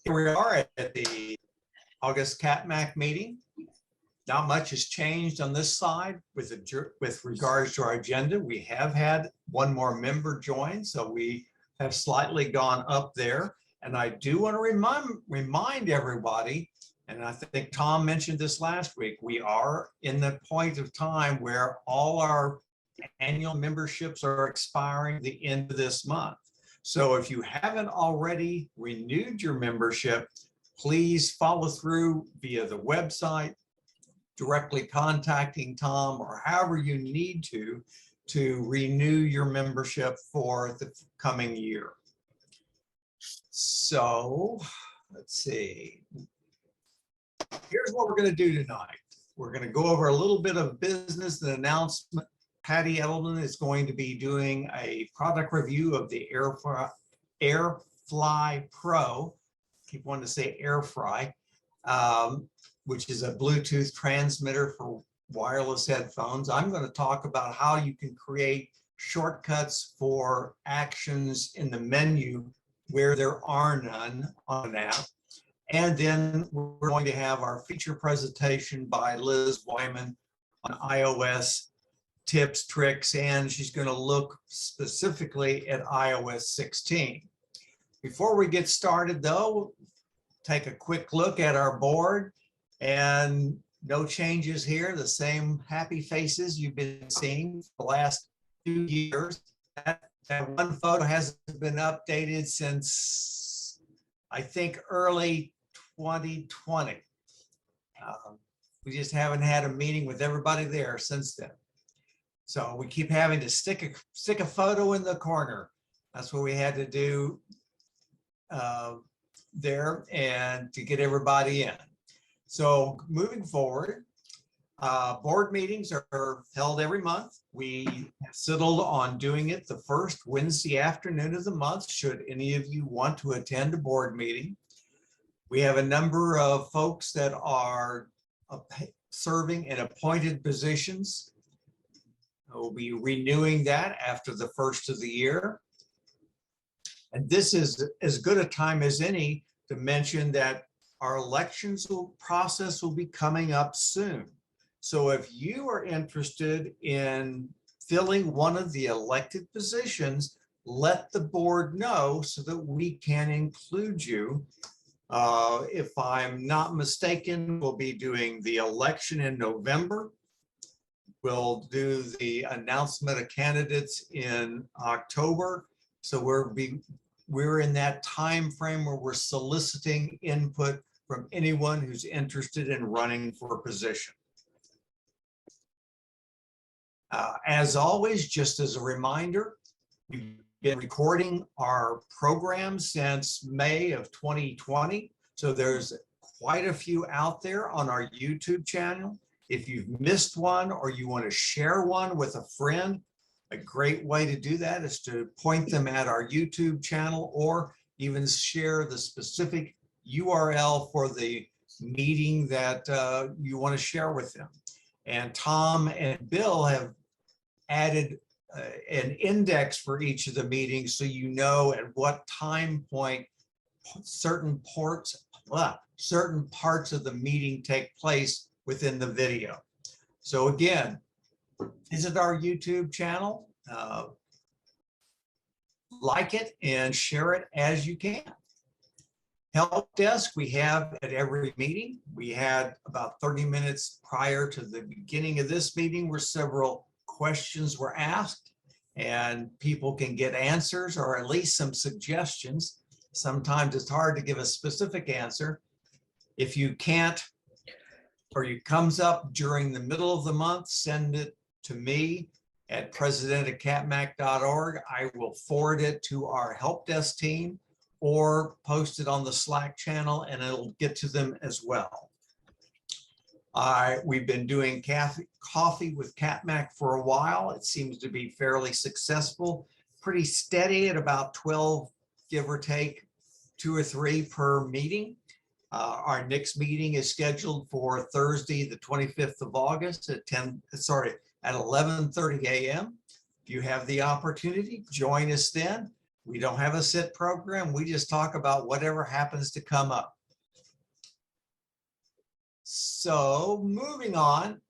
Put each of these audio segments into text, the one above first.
Here we are at the August CapMac meeting. Not much has changed on this side with regards to our agenda. We have had one more member join, so we have slightly gone up there. And I do want to remind everybody, and I think Tom mentioned this last week, we are in the point of time where all our annual memberships are expiring the end of this month. So if you haven't already renewed your membership, please follow through via the website, directly contacting Tom, or however you need to renew your membership for the coming year. So let's see. Here's what we're going to do tonight. We're going to go over a little bit of business and announcement. Patty Edelman is going to be doing a product review of the AirFly Pro. Keep wanting to say AirFly, which is a Bluetooth transmitter for wireless headphones. I'm going to talk about how you can create shortcuts for actions in the menu where there are none on an app. And then we're going to have our feature presentation by Liz Weiman on iOS tips, tricks, and she's going to look specifically at iOS 16. Before we get started, though, take a quick look at our board, and no changes here. The same happy faces you've been seeing for the last 2 years. That one photo hasn't been updated since, I think, early 2020. We just haven't had a meeting with everybody there since then. So we keep having to stick a photo in the corner. That's what we had to do there, and to get everybody in. So moving forward, board meetings are held every month. We settled on doing it the first Wednesday afternoon of the month, should any of you want to attend a board meeting. We have a number of folks that are serving in appointed positions. We'll be renewing that after the first of the year. And this is as good a time as any to mention that our elections process will be coming up soon. So if you are interested in filling one of the elected positions, let the board know so that we can include you. If I'm not mistaken, we'll be doing the election in November. We'll do the announcement of candidates in October. So we're in that time frame where we're soliciting input from anyone who's interested in running for a position. As always, just as a reminder, we've been recording our program since May of 2020. So there's quite a few out there on our YouTube channel. If you've missed one or you want to share one with a friend, a great way to do that is to point them at our YouTube channel, or even share the specific URL for the meeting that you want to share with them. And Tom and Bill have added an index for each of the meetings, so you know at what time point certain parts of the meeting take place within the video. So again, visit our YouTube channel, like it and share it as you can. Help desk we have at every meeting. We had about 30 minutes prior to the beginning of this meeting where several questions were asked, and people can get answers or at least some suggestions. Sometimes it's hard to give a specific answer. If you can't, or it comes up during the middle of the month, send it to me at president@capmac.org. I will forward it to our help desk team or post it on the Slack channel, and it'll get to them as well. We've been doing coffee with CapMac for a while. It seems to be fairly successful, pretty steady at about 12, give or take 2 or 3 per meeting. Our next meeting is scheduled for Thursday, the 25th of August at 11:30 a.m. If you have the opportunity, join us then. We don't have a sit program. We just talk about whatever happens to come up. So moving on,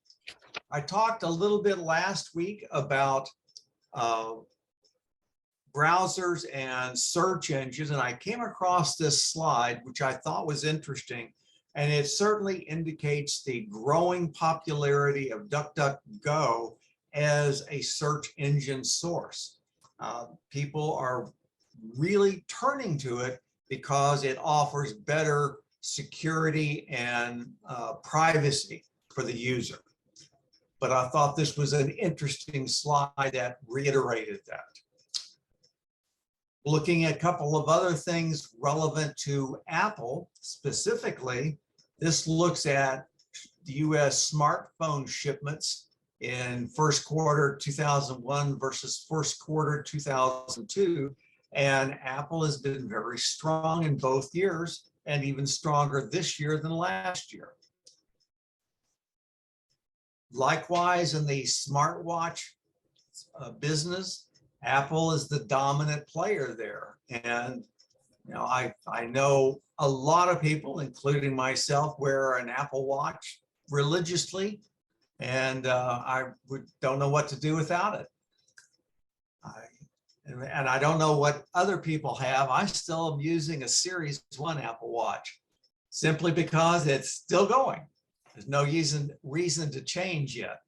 I talked a little bit last week about browsers and search engines, and I came across this slide, which I thought was interesting, and it certainly indicates the growing popularity of DuckDuckGo as a search engine source. People are really turning to it because it offers better security and privacy for the user. But I thought this was an interesting slide that reiterated that. Looking at a couple of other things relevant to Apple specifically, this looks at the US smartphone shipments in first quarter 2001 versus first quarter 2002. And Apple has been very strong in both years and even stronger this year than last year. Likewise, in the smartwatch business, Apple is the dominant player there. And you know, I know a lot of people, including myself, wear an Apple Watch religiously, and don't know what to do without it. And I don't know what other people have. I still am using a Series 1 Apple Watch simply because it's still going. There's no reason to change yet.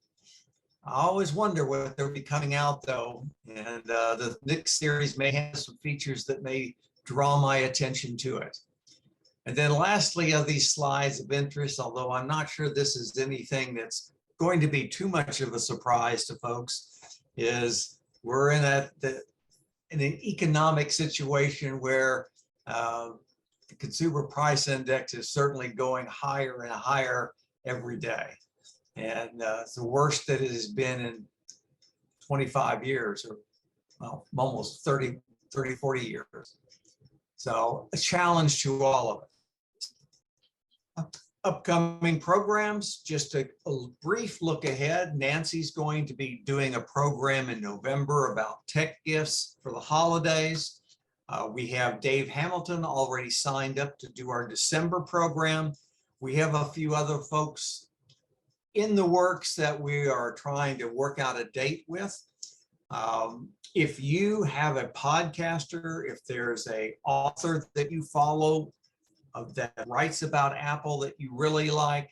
I always wonder what they'll be coming out though. And the next series may have some features that may draw my attention to it. And then lastly of these slides of interest, although I'm not sure this is anything that's going to be too much of a surprise to folks, is we're in an economic situation where the consumer price index is certainly going higher and higher every day. And it's the worst that it has been in 25 years, or well, almost 30, 40 years. So a challenge to all of it. Upcoming programs, just a brief look ahead. Nancy's going to be doing a program in November about tech gifts for the holidays. We have Dave Hamilton already signed up to do our December program. We have a few other folks in the works that we are trying to work out a date with. If you have a podcaster, if there's an author that you follow that writes about Apple that you really like,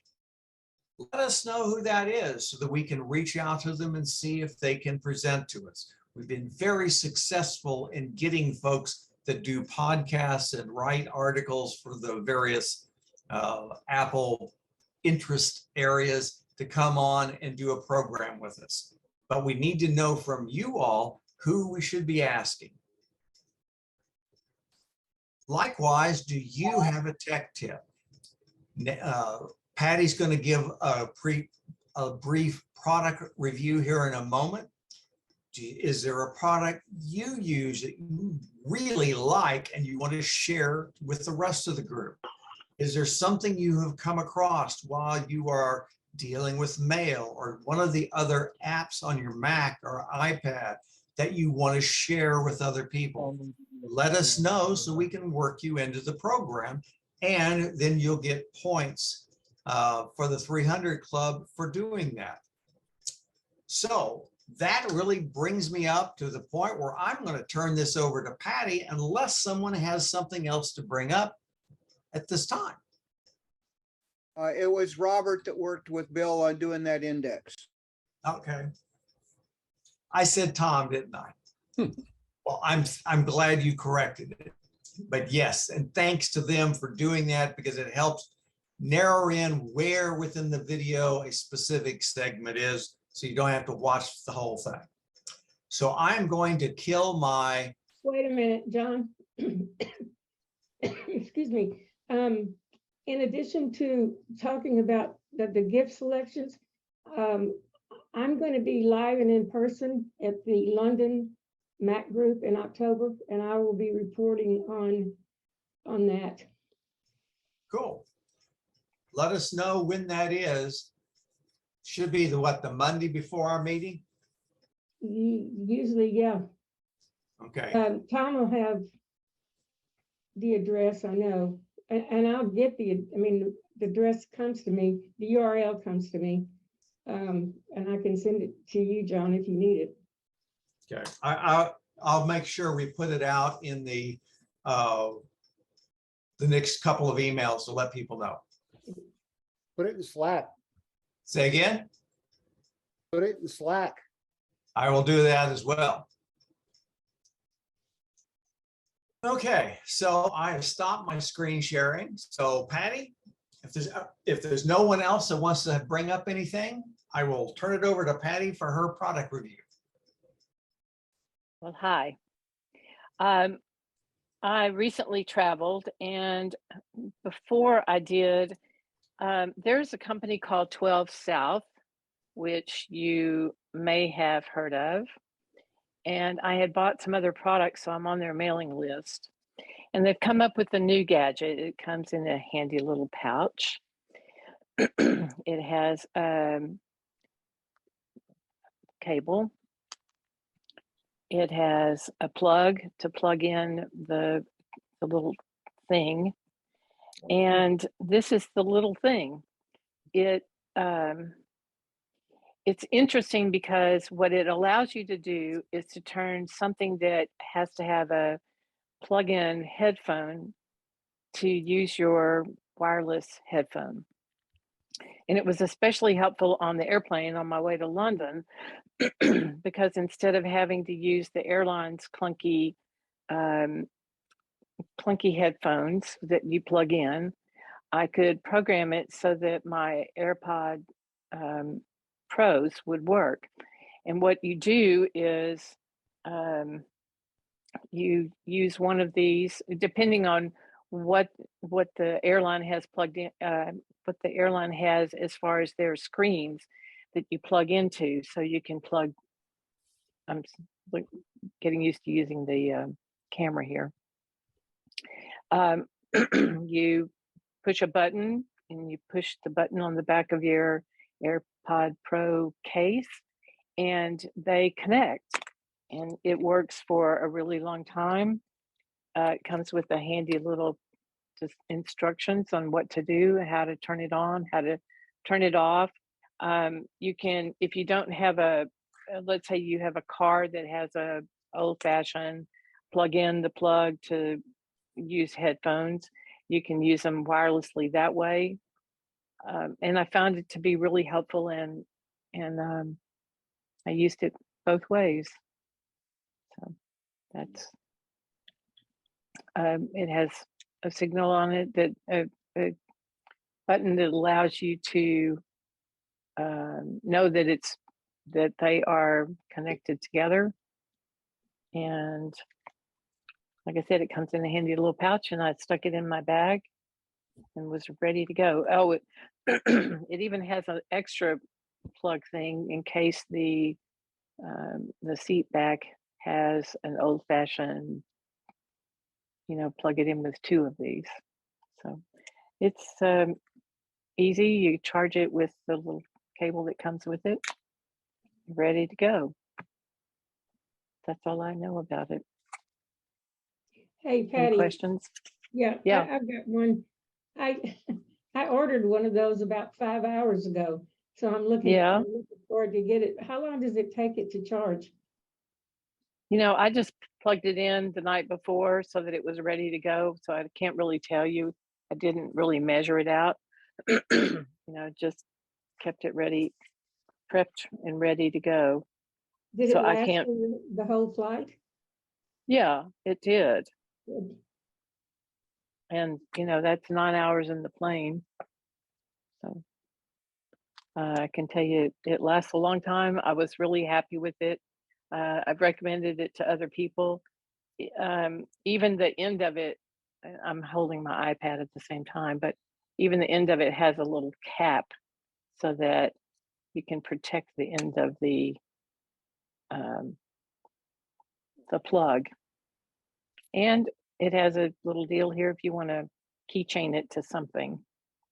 let us know who that is so that we can reach out to them and see if they can present to us. We've been very successful in getting folks that do podcasts and write articles for the various Apple interest areas to come on and do a program with us. But we need to know from you all who we should be asking. Likewise, do you have a tech tip? Patty's going to give a brief product review here in a moment. Is there a product you use that you really like and you want to share with the rest of the group? Is there something you have come across while you are dealing with mail or one of the other apps on your Mac or iPad that you want to share with other people? Let us know so we can work you into the program, and then you'll get points for the 300 Club for doing that. So that really brings me up to the point where I'm going to turn this over to Patty unless someone has something else to bring up at this time. It was Robert that worked with Bill on doing that index. Okay. I said Tom, didn't I? Well, I'm glad you corrected it. But yes, and thanks to them for doing that because it helps narrow in where within the video a specific segment is so you don't have to watch the whole thing. So I'm going to kill my... Wait a minute, John. Excuse me. In addition to talking about the gift selections, I'm going to be live and in person at the London Mac group in October, and I will be reporting on that. Cool. Let us know when that is. Should be the Monday before our meeting? Usually, yeah. Okay, Tom will have the address, I know, and I'll get the, I mean, the address comes to me, the URL comes to me. And I can send it to you, John, if you need it. okay. I'll make sure we put it out in the next couple of emails to let people know. Put it in Slack. Say again? Put it in Slack. I will do that as well. Okay, so I have stopped my screen sharing. So Patty, if there's no one else that wants to bring up anything, I will turn it over to Patty for her product review. Well, hi. I recently traveled, and before I did, there's a company called 12 South, which you may have heard of. And I had bought some other products, so I'm on their mailing list. And they've come up with a new gadget. It comes in a handy little pouch. It has cable. It has a plug to plug in the little thing. And this is the little thing. It's interesting because what it allows you to do is to turn something that has to have a plug-in headphone to use your wireless headphone. And it was especially helpful on the airplane on my way to London because instead of having to use the airline's clunky headphones that you plug in, I could program it so that my AirPod Pros would work. And what you do is you use one of these, depending on what the airline has plugged in, what the airline has as far as their screens that you plug into. So you can plug, I'm getting used to using the camera here. You push a button and you push the button on the back of your AirPod Pro case and they connect, and it works for a really long time. It comes with a handy little just instructions on what to do, how to turn it on, how to turn it off. You can, if you don't have let's say you have a car that has a old-fashioned plug in the plug to use headphones, you can use them wirelessly that way. And I found it to be really helpful, and I used it both ways. So that's, it has a signal on it, that a button that allows you to know that they are connected together. And like I said, it comes in a handy little pouch, and I stuck it in my bag and was ready to go. Oh, it even has an extra plug thing in case the seat back has an old-fashioned, plug it in with two of these. So it's easy. You charge it with the little cable that comes with it. Ready to go. That's all I know about it. Hey, Any Patty. questions? Yeah, Yeah. I've got one. I ordered one of those about 5 hours ago, so I'm looking forward to get it. How long does it take it to charge? I just plugged it in the night before so that it was ready to go. So I can't really tell you. I didn't really measure it out. Just kept it ready, prepped and ready to go. Did So it I last can't. for the whole flight? Yeah, it did. Good. And that's 9 hours in the plane. So I can tell you it lasts a long time. I was really happy with it. I've recommended it to other people. Even the end of it, I'm holding my iPad at the same time, but even the end of it has a little cap so that you can protect the end of the plug. And it has a little deal here if you want to keychain it to something.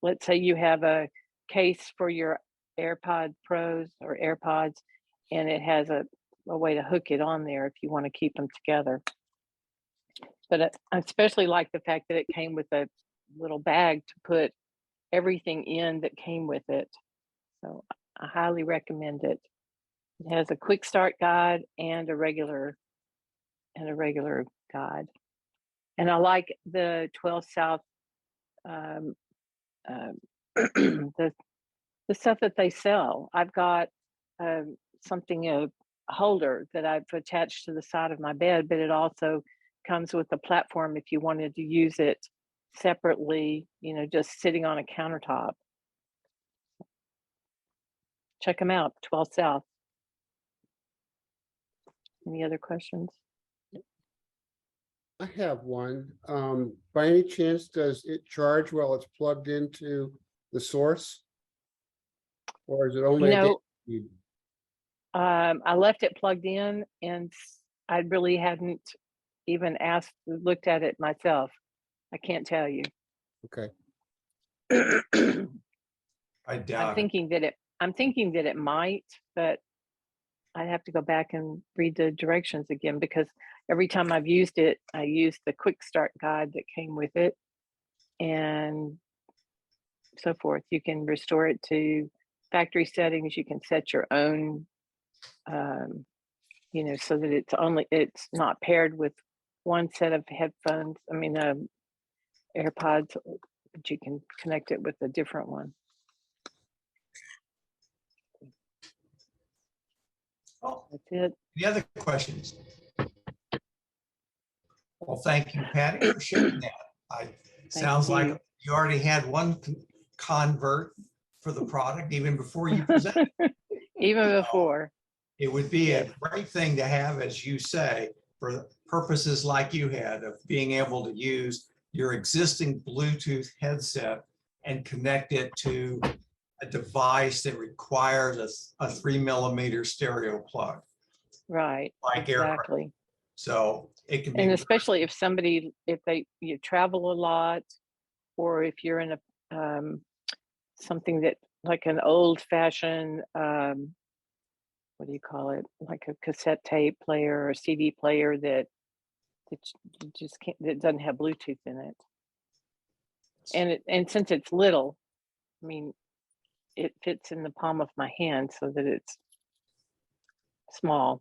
Let's say you have a case for your AirPod Pros or AirPods, and it has a a way to hook it on there if you want to keep them together. But I especially like the fact that it came with a little bag to put everything in that came with it. So I highly recommend it. It has a quick start guide and a regular guide. And I like the 12 South, the stuff that they sell. I've got something, a holder that I've attached to the side of my bed, but it also comes with a platform if you wanted to use it separately, you know, just sitting on a countertop. Check them out, 12 South. Any other questions? I have one. By any chance, does it charge while it's plugged into the source? Or is it only? No, I left it plugged in and I really hadn't even looked at it myself. I can't tell you. Okay. I doubt I'm thinking that it might, but I'd have to go back and read the directions again, because every time I've used it, I used the quick start guide that came with it and so forth. You can restore it to factory settings. You can set your own, you know, so that it's not paired with one set of headphones. I mean, AirPods, but you can connect it with a different one. Oh, That's it. any other questions? Well, thank you, Patty, for sharing that. Sounds you. like you already had one convert for the product even before you presented. Even before. It would be a great thing to have, as you say, for purposes like you had of being able to use your existing Bluetooth headset and connect it to a device that requires a 3mm stereo plug. Right. Like Exactly. So it can be. And especially if you travel a lot, or if you're in a something that like an old fashioned what do you call it, like a cassette tape player or a CD player that you just can't, that doesn't have Bluetooth in it. And since it's little, I mean, it fits in the palm of my hand so that it's small.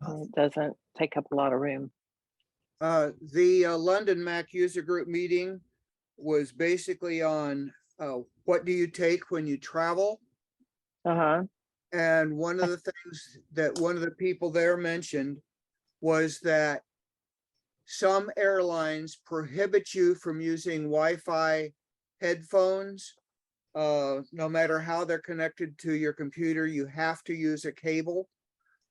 And it doesn't take up a lot of room. The London Mac user group meeting was basically on what do you take when you travel? And one of the things that one of the people there mentioned was that some airlines prohibit you from using Wi-Fi headphones. No matter how they're connected to your computer, you have to use a cable.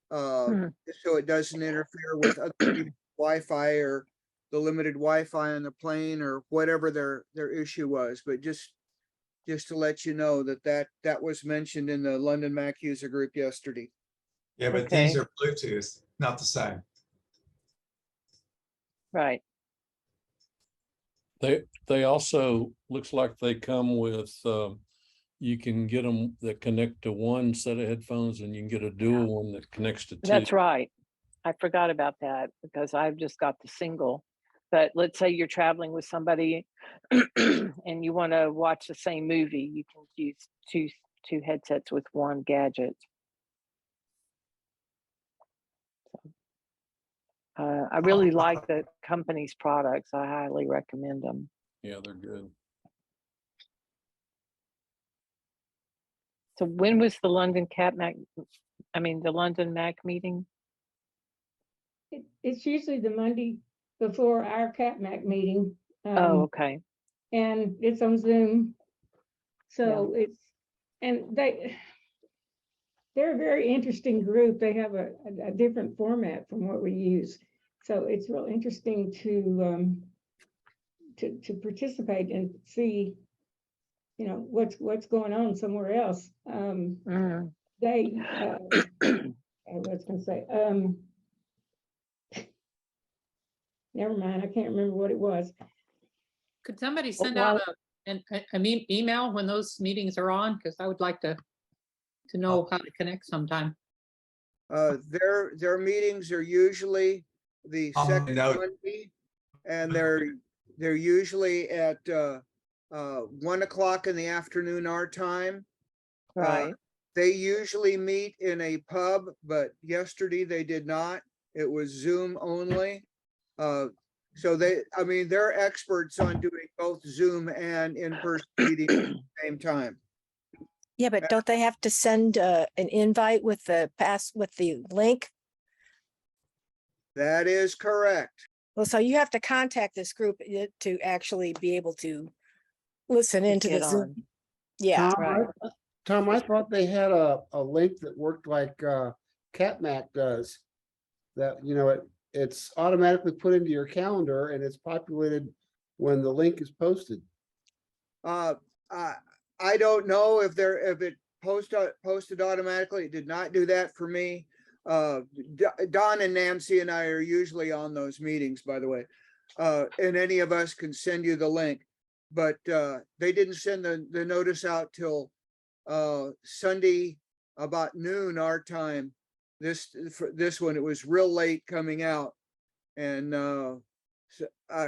So it doesn't interfere with other people's Wi-Fi or the limited Wi-Fi on the plane or whatever their issue was. But just to let you know that was mentioned in the London Mac user group yesterday. Yeah, but these are Bluetooth, not the same. Right. They also, looks like they come with, you can get them that connect to one set of headphones and you can get a dual one that connects to two. That's right. I forgot about that because I've just got the single. But let's say you're traveling with somebody and you want to watch the same movie, you can use two headsets with one gadget. I really like the company's products. I highly recommend them. Yeah, they're good. So when was the London the London Mac meeting? It's usually the Monday before our CapMac meeting. Oh, okay. And it's on Zoom. So they're a very interesting group. They have a different format from what we use. So it's real interesting to participate and see, you know, what's going on somewhere else. They I was gonna say, never mind, I can't remember what it was. Could somebody send out an email when those meetings are on? Because I would like to know how to connect sometime. Their meetings are usually the I'll second note. Monday, and they're usually at 1 o'clock in the afternoon our time. Right. They usually meet in a pub, but yesterday they did not. It was Zoom only. So they're experts on doing both Zoom and in-person meetings at the same time. Yeah, but don't they have to send an invite with the link? That is correct. Well, so you have to contact this group to actually be able to listen into the get Zoom. on. Yeah, Right. Tom, I thought they had a link that worked like CapMac does. That, it's automatically put into your calendar and it's populated when the link is posted. I don't know if it posted automatically. It did not do that for me. Don and Nancy and I are usually on those meetings, by the way. And any of us can send you the link, but they didn't send the notice out till Sunday about noon our time. This one, it was real late coming out. And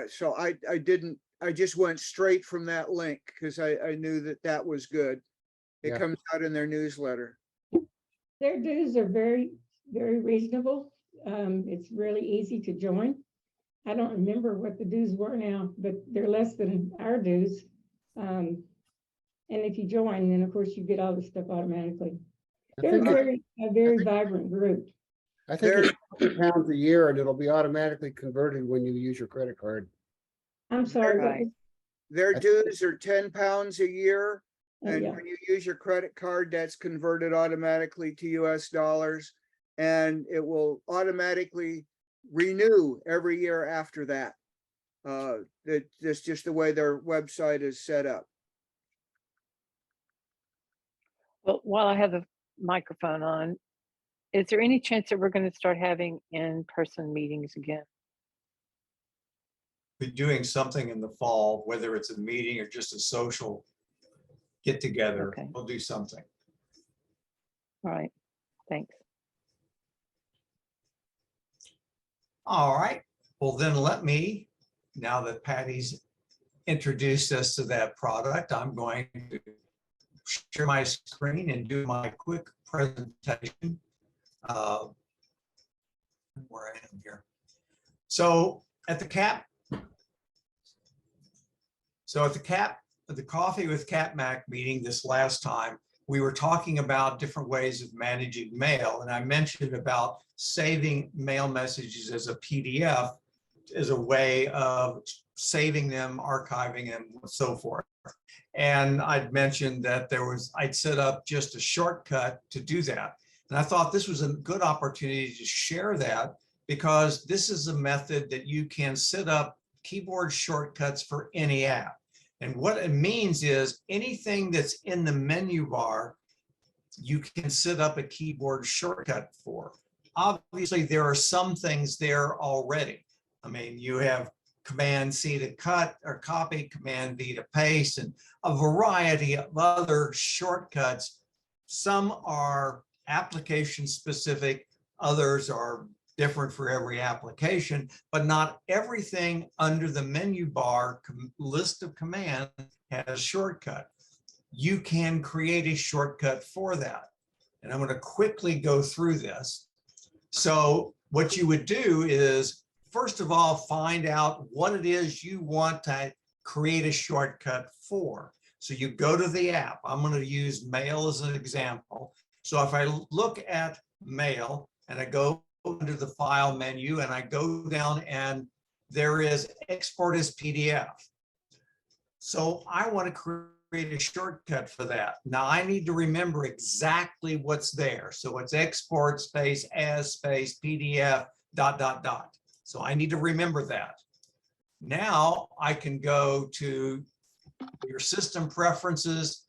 so I just went straight from that link because I knew that was good. It Yeah. comes out in their newsletter. Their dues are very, very reasonable. It's really easy to join. I don't remember what the dues were now, but they're less than our dues. And if you join, then of course you get all the stuff automatically. I They're think a very vibrant group. I think it's £40 a year and it'll be automatically converted when you use your credit card. I'm sorry. what Right. was- Their dues are £10 a year. oh, And yeah. when you use your credit card, that's converted automatically to US dollars. And it will automatically renew every year after that. That's just the way their website is set up. Well, while I have the microphone on, is there any chance that we're going to start having in-person meetings again? Be doing something in the fall, whether it's a meeting or just a social get together. Okay. We'll do something. All right. Thanks. All right. Well, then let me, now that Patty's introduced us to that product, I'm going to share my screen and do my quick presentation. Where I am here. So at the Coffee with CapMac meeting this last time, we were talking about different ways of managing mail. And I mentioned about saving mail messages as a PDF as a way of saving them, archiving them, and so forth. And I'd mentioned that I'd set up just a shortcut to do that. And I thought this was a good opportunity to share that because this is a method that you can set up keyboard shortcuts for any app. And what it means is anything that's in the menu bar, you can set up a keyboard shortcut for. Obviously, there are some things there already. I mean, you have Command C to cut or copy, Command V to paste, and a variety of other shortcuts. Some are application specific, others are different for every application, but not everything under the menu bar list of commands has a shortcut. You can create a shortcut for that. And I'm going to quickly go through this. So what you would do is, first of all, find out what it is you want to create a shortcut for. So you go to the app. I'm going to use Mail as an example. So if I look at Mail and I go into the file menu and I go down and there is export as PDF. So I want to create a shortcut for that. Now I need to remember exactly what's there. So it's export space as space PDF ... So I need to remember that. Now I can go to your system preferences,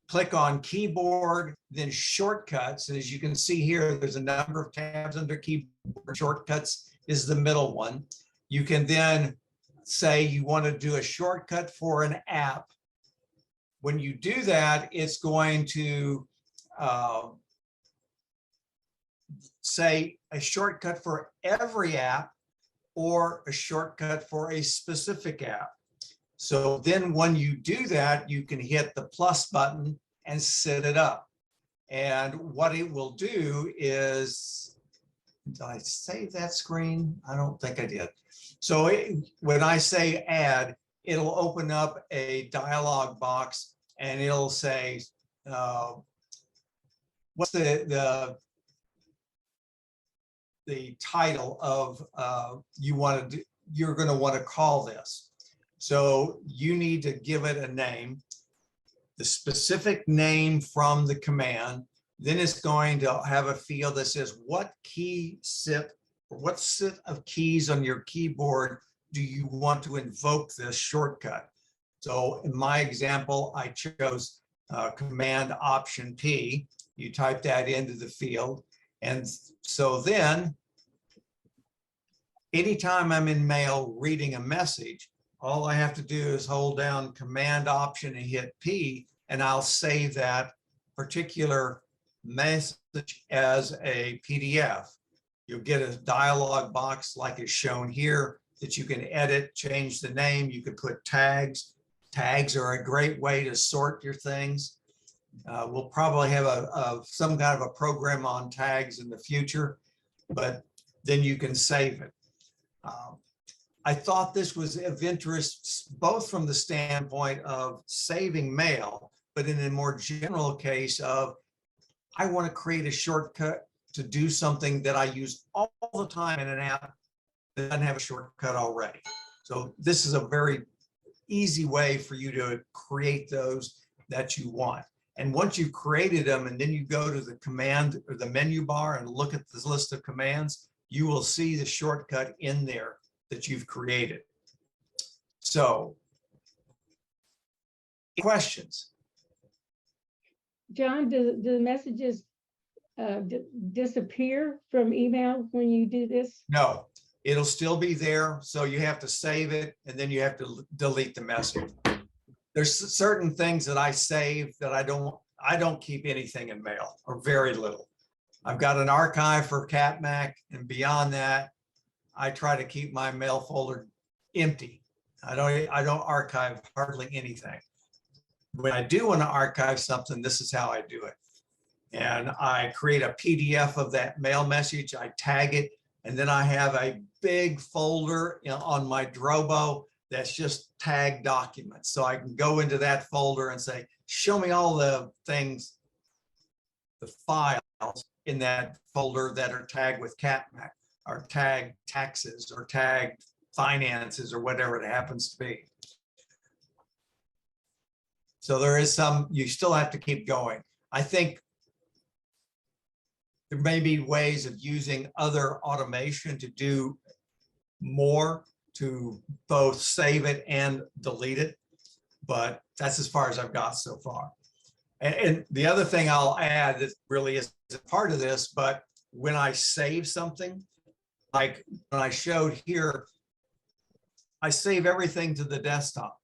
click on keyboard, then shortcuts. And as you can see here, there's a number of tabs under keyboard. Shortcuts is the middle one. You can then say you want to do a shortcut for an app. When you do that, it's going to say a shortcut for every app or a shortcut for a specific app. So then when you do that, you can hit the plus button and set it up. And what it will do is, did I save that screen? I don't think I did. So when I say add, it'll open up a dialog box and it'll say, what's the title of you're going to want to call this. So you need to give it a name, the specific name from the command. Then it's going to have a field that says what set of keys on your keyboard do you want to invoke this shortcut. So in my example, I chose Command Option P. You type that into the field. And so then anytime I'm in mail reading a message, all I have to do is hold down Command Option and hit P, and I'll save that particular message as a PDF. You'll get a dialog box like is shown here that you can edit, change the name. You can put tags. Tags are a great way to sort your things. We'll probably have some kind of a program on tags in the future, but then you can save it. I thought this was of interest, both from the standpoint of saving mail, but in a more general case of, I want to create a shortcut to do something that I use all the time in an app that doesn't have a shortcut already. So this is a very easy way for you to create those that you want. And once you've created them, and then you go to the command or the menu bar and look at this list of commands, you will see the shortcut in there that you've created. So, questions? John, do the messages disappear from email when you do this? No, it'll still be there. So you have to save it and then you have to delete the message. There's certain things that I save that I don't keep anything in mail, or very little. I've got an archive for CapMac, and beyond that, I try to keep my mail folder empty. I don't archive hardly anything. When I do want to archive something, this is how I do it. And I create a PDF of that mail message, I tag it, and then I have a big folder on my Drobo that's just tagged documents. So I can go into that folder and say, show me all the things, the files in that folder that are tagged with CapMac, or tagged taxes, or tagged finances, or whatever it happens to be. So there is you still have to keep going. I think there may be ways of using other automation to do more, to both save it and delete it, but that's as far as I've got so far. And the other thing I'll add that really is a part of this, but when I save something, like when I showed here, I save everything to the desktop.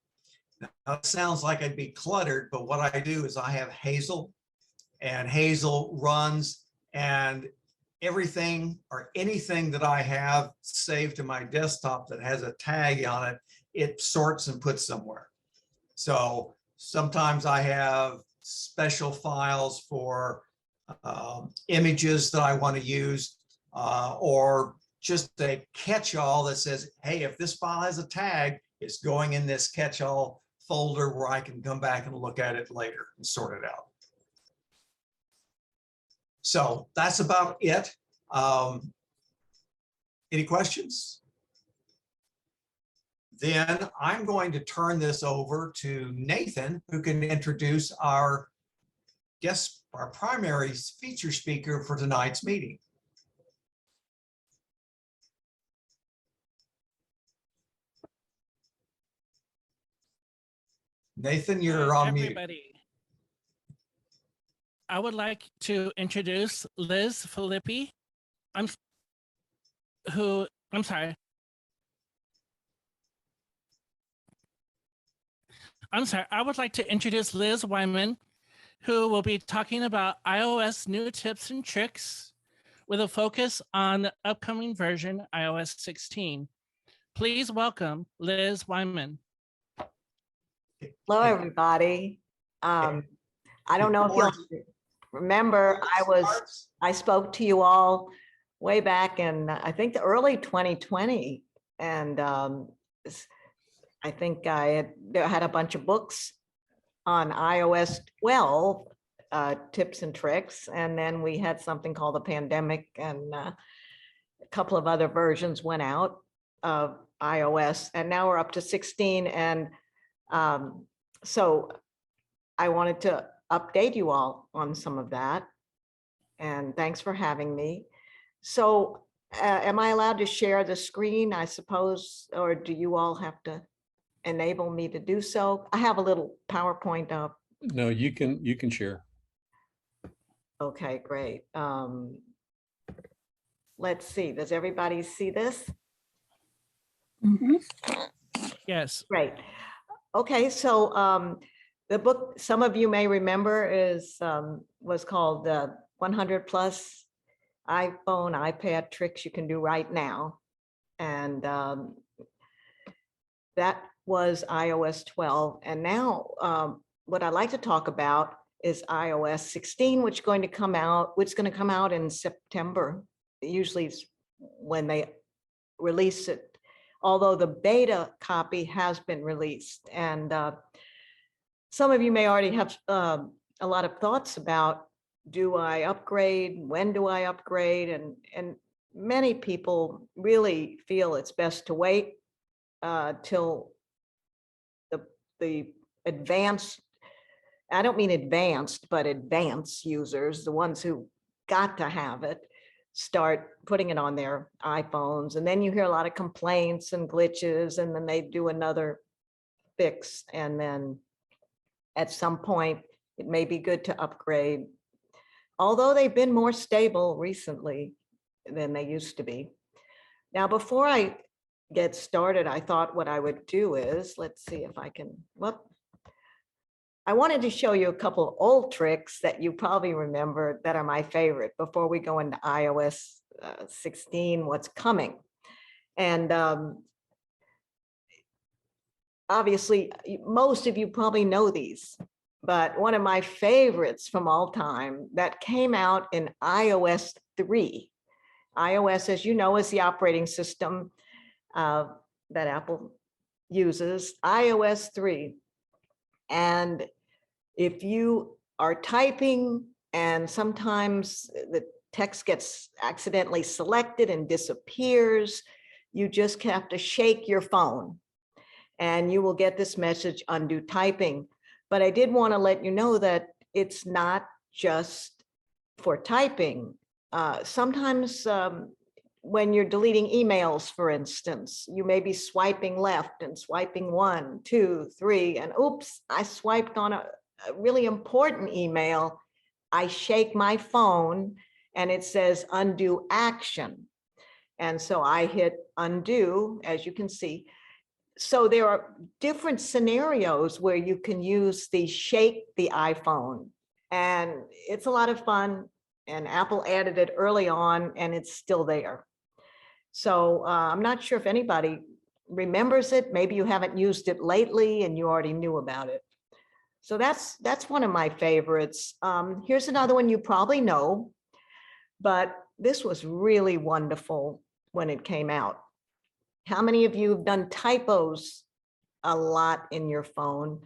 Now, it sounds like I'd be cluttered, but what I do is I have Hazel, and Hazel runs, and everything or anything that I have saved to my desktop that has a tag on it, it sorts and puts somewhere. So sometimes I have special files for images that I want to use, or just a catch-all that says, hey, if this file has a tag, it's going in this catch-all folder where I can come back and look at it later and sort it out. So that's about it. Any questions? Then I'm going to turn this over to Nathan, who can introduce our primary feature speaker for tonight's meeting. Nathan, you're on mute. Everybody. I would like to introduce Liz Filippi. I'm sorry. I would like to introduce Liz Weiman, who will be talking about iOS new tips and tricks with a focus on the upcoming version iOS 16. Please welcome Liz Weiman. Hello, everybody. I don't know if you'll remember, I spoke to you all way back in, I think, the early 2020. And I think I had a bunch of books on iOS 12 tips and tricks. And then we had something called the pandemic, and a couple of other versions went out of iOS, and now we're up to 16. And so I wanted to update you all on some of that. And thanks for having me. So am I allowed to share the screen, I suppose, or do you all have to enable me to do so? I have a little PowerPoint up. No, you can share. Okay, great. Let's see, does everybody see this? Yes. Great. Okay, so the book, some of you may remember, was called 100 Plus iPhone, iPad Tricks You Can Do Right Now. And that was iOS 12. And now what I'd like to talk about is iOS 16, which is going to come out in September. Usually it's when they release it, although the beta copy has been released. And some of you may already have a lot of thoughts about, do I upgrade? When do I upgrade? And many people really feel it's best to wait till the advanced, I don't mean advanced, but advanced users, the ones who got to have it, start putting it on their iPhones. And then you hear a lot of complaints and glitches, and then they do another fix. And then at some point, it may be good to upgrade, although they've been more stable recently than they used to be. Now, before I get started, I thought what I would do is, let's see if I can, I wanted to show you a couple of old tricks that you probably remember that are my favorite before we go into iOS 16, what's coming. And obviously, most of you probably know these, but one of my favorites from all time that came out in iOS 3. iOS, as you know, is the operating system that Apple uses, iOS 3. And if you are typing and sometimes the text gets accidentally selected and disappears, you just have to shake your phone and you will get this message, undo typing. But I did want to let you know that it's not just for typing. Sometimes when you're deleting emails, for instance, you may be swiping left and swiping 1, 2, 3, and oops, I swiped on a really important email. I shake my phone and it says undo action. And so I hit undo, as you can see. So there are different scenarios where you can use the shake the iPhone, and it's a lot of fun, and Apple added it early on and it's still there. So I'm not sure if anybody remembers it. Maybe you haven't used it lately and you already knew about it. So that's one of my favorites. Here's another one you probably know, but this was really wonderful when it came out. How many of you have done typos a lot in your phone?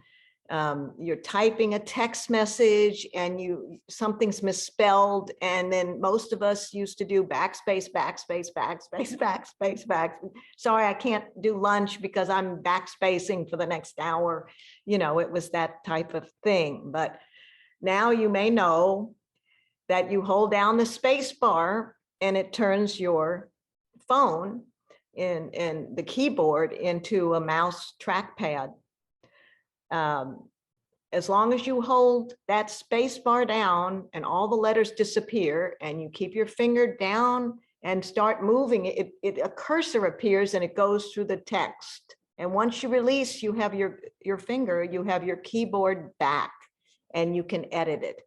You're typing a text message and something's misspelled, and then most of us used to do backspace, backspace, backspace, backspace, backspace. Sorry, I can't do lunch because I'm backspacing for the next hour. You know, it was that type of thing. But now you may know that you hold down the space bar and it turns your phone in the keyboard into a mouse trackpad. As long as you hold that space bar down and all the letters disappear and you keep your finger down and start moving, a cursor appears and it goes through the text. And once you release, you have your finger, you have your keyboard back and you can edit it.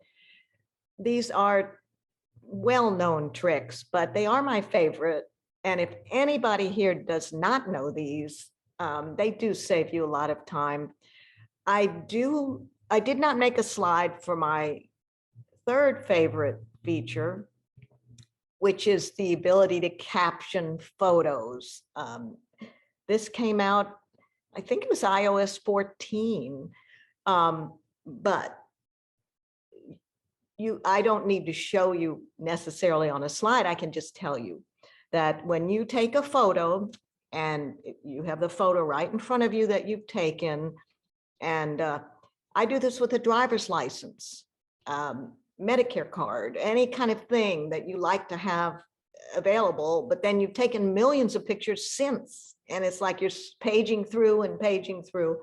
These are well-known tricks, but they are my favorite. And if anybody here does not know these, they do save you a lot of time. I did not make a slide for my third favorite feature, which is the ability to caption photos. This came out, I think it was iOS 14, but I don't need to show you necessarily on a slide. I can just tell you that when you take a photo and you have the photo right in front of you that you've taken, and I do this with a driver's license, Medicare card, any kind of thing that you like to have available, but then you've taken millions of pictures since, and it's like you're paging through and paging through.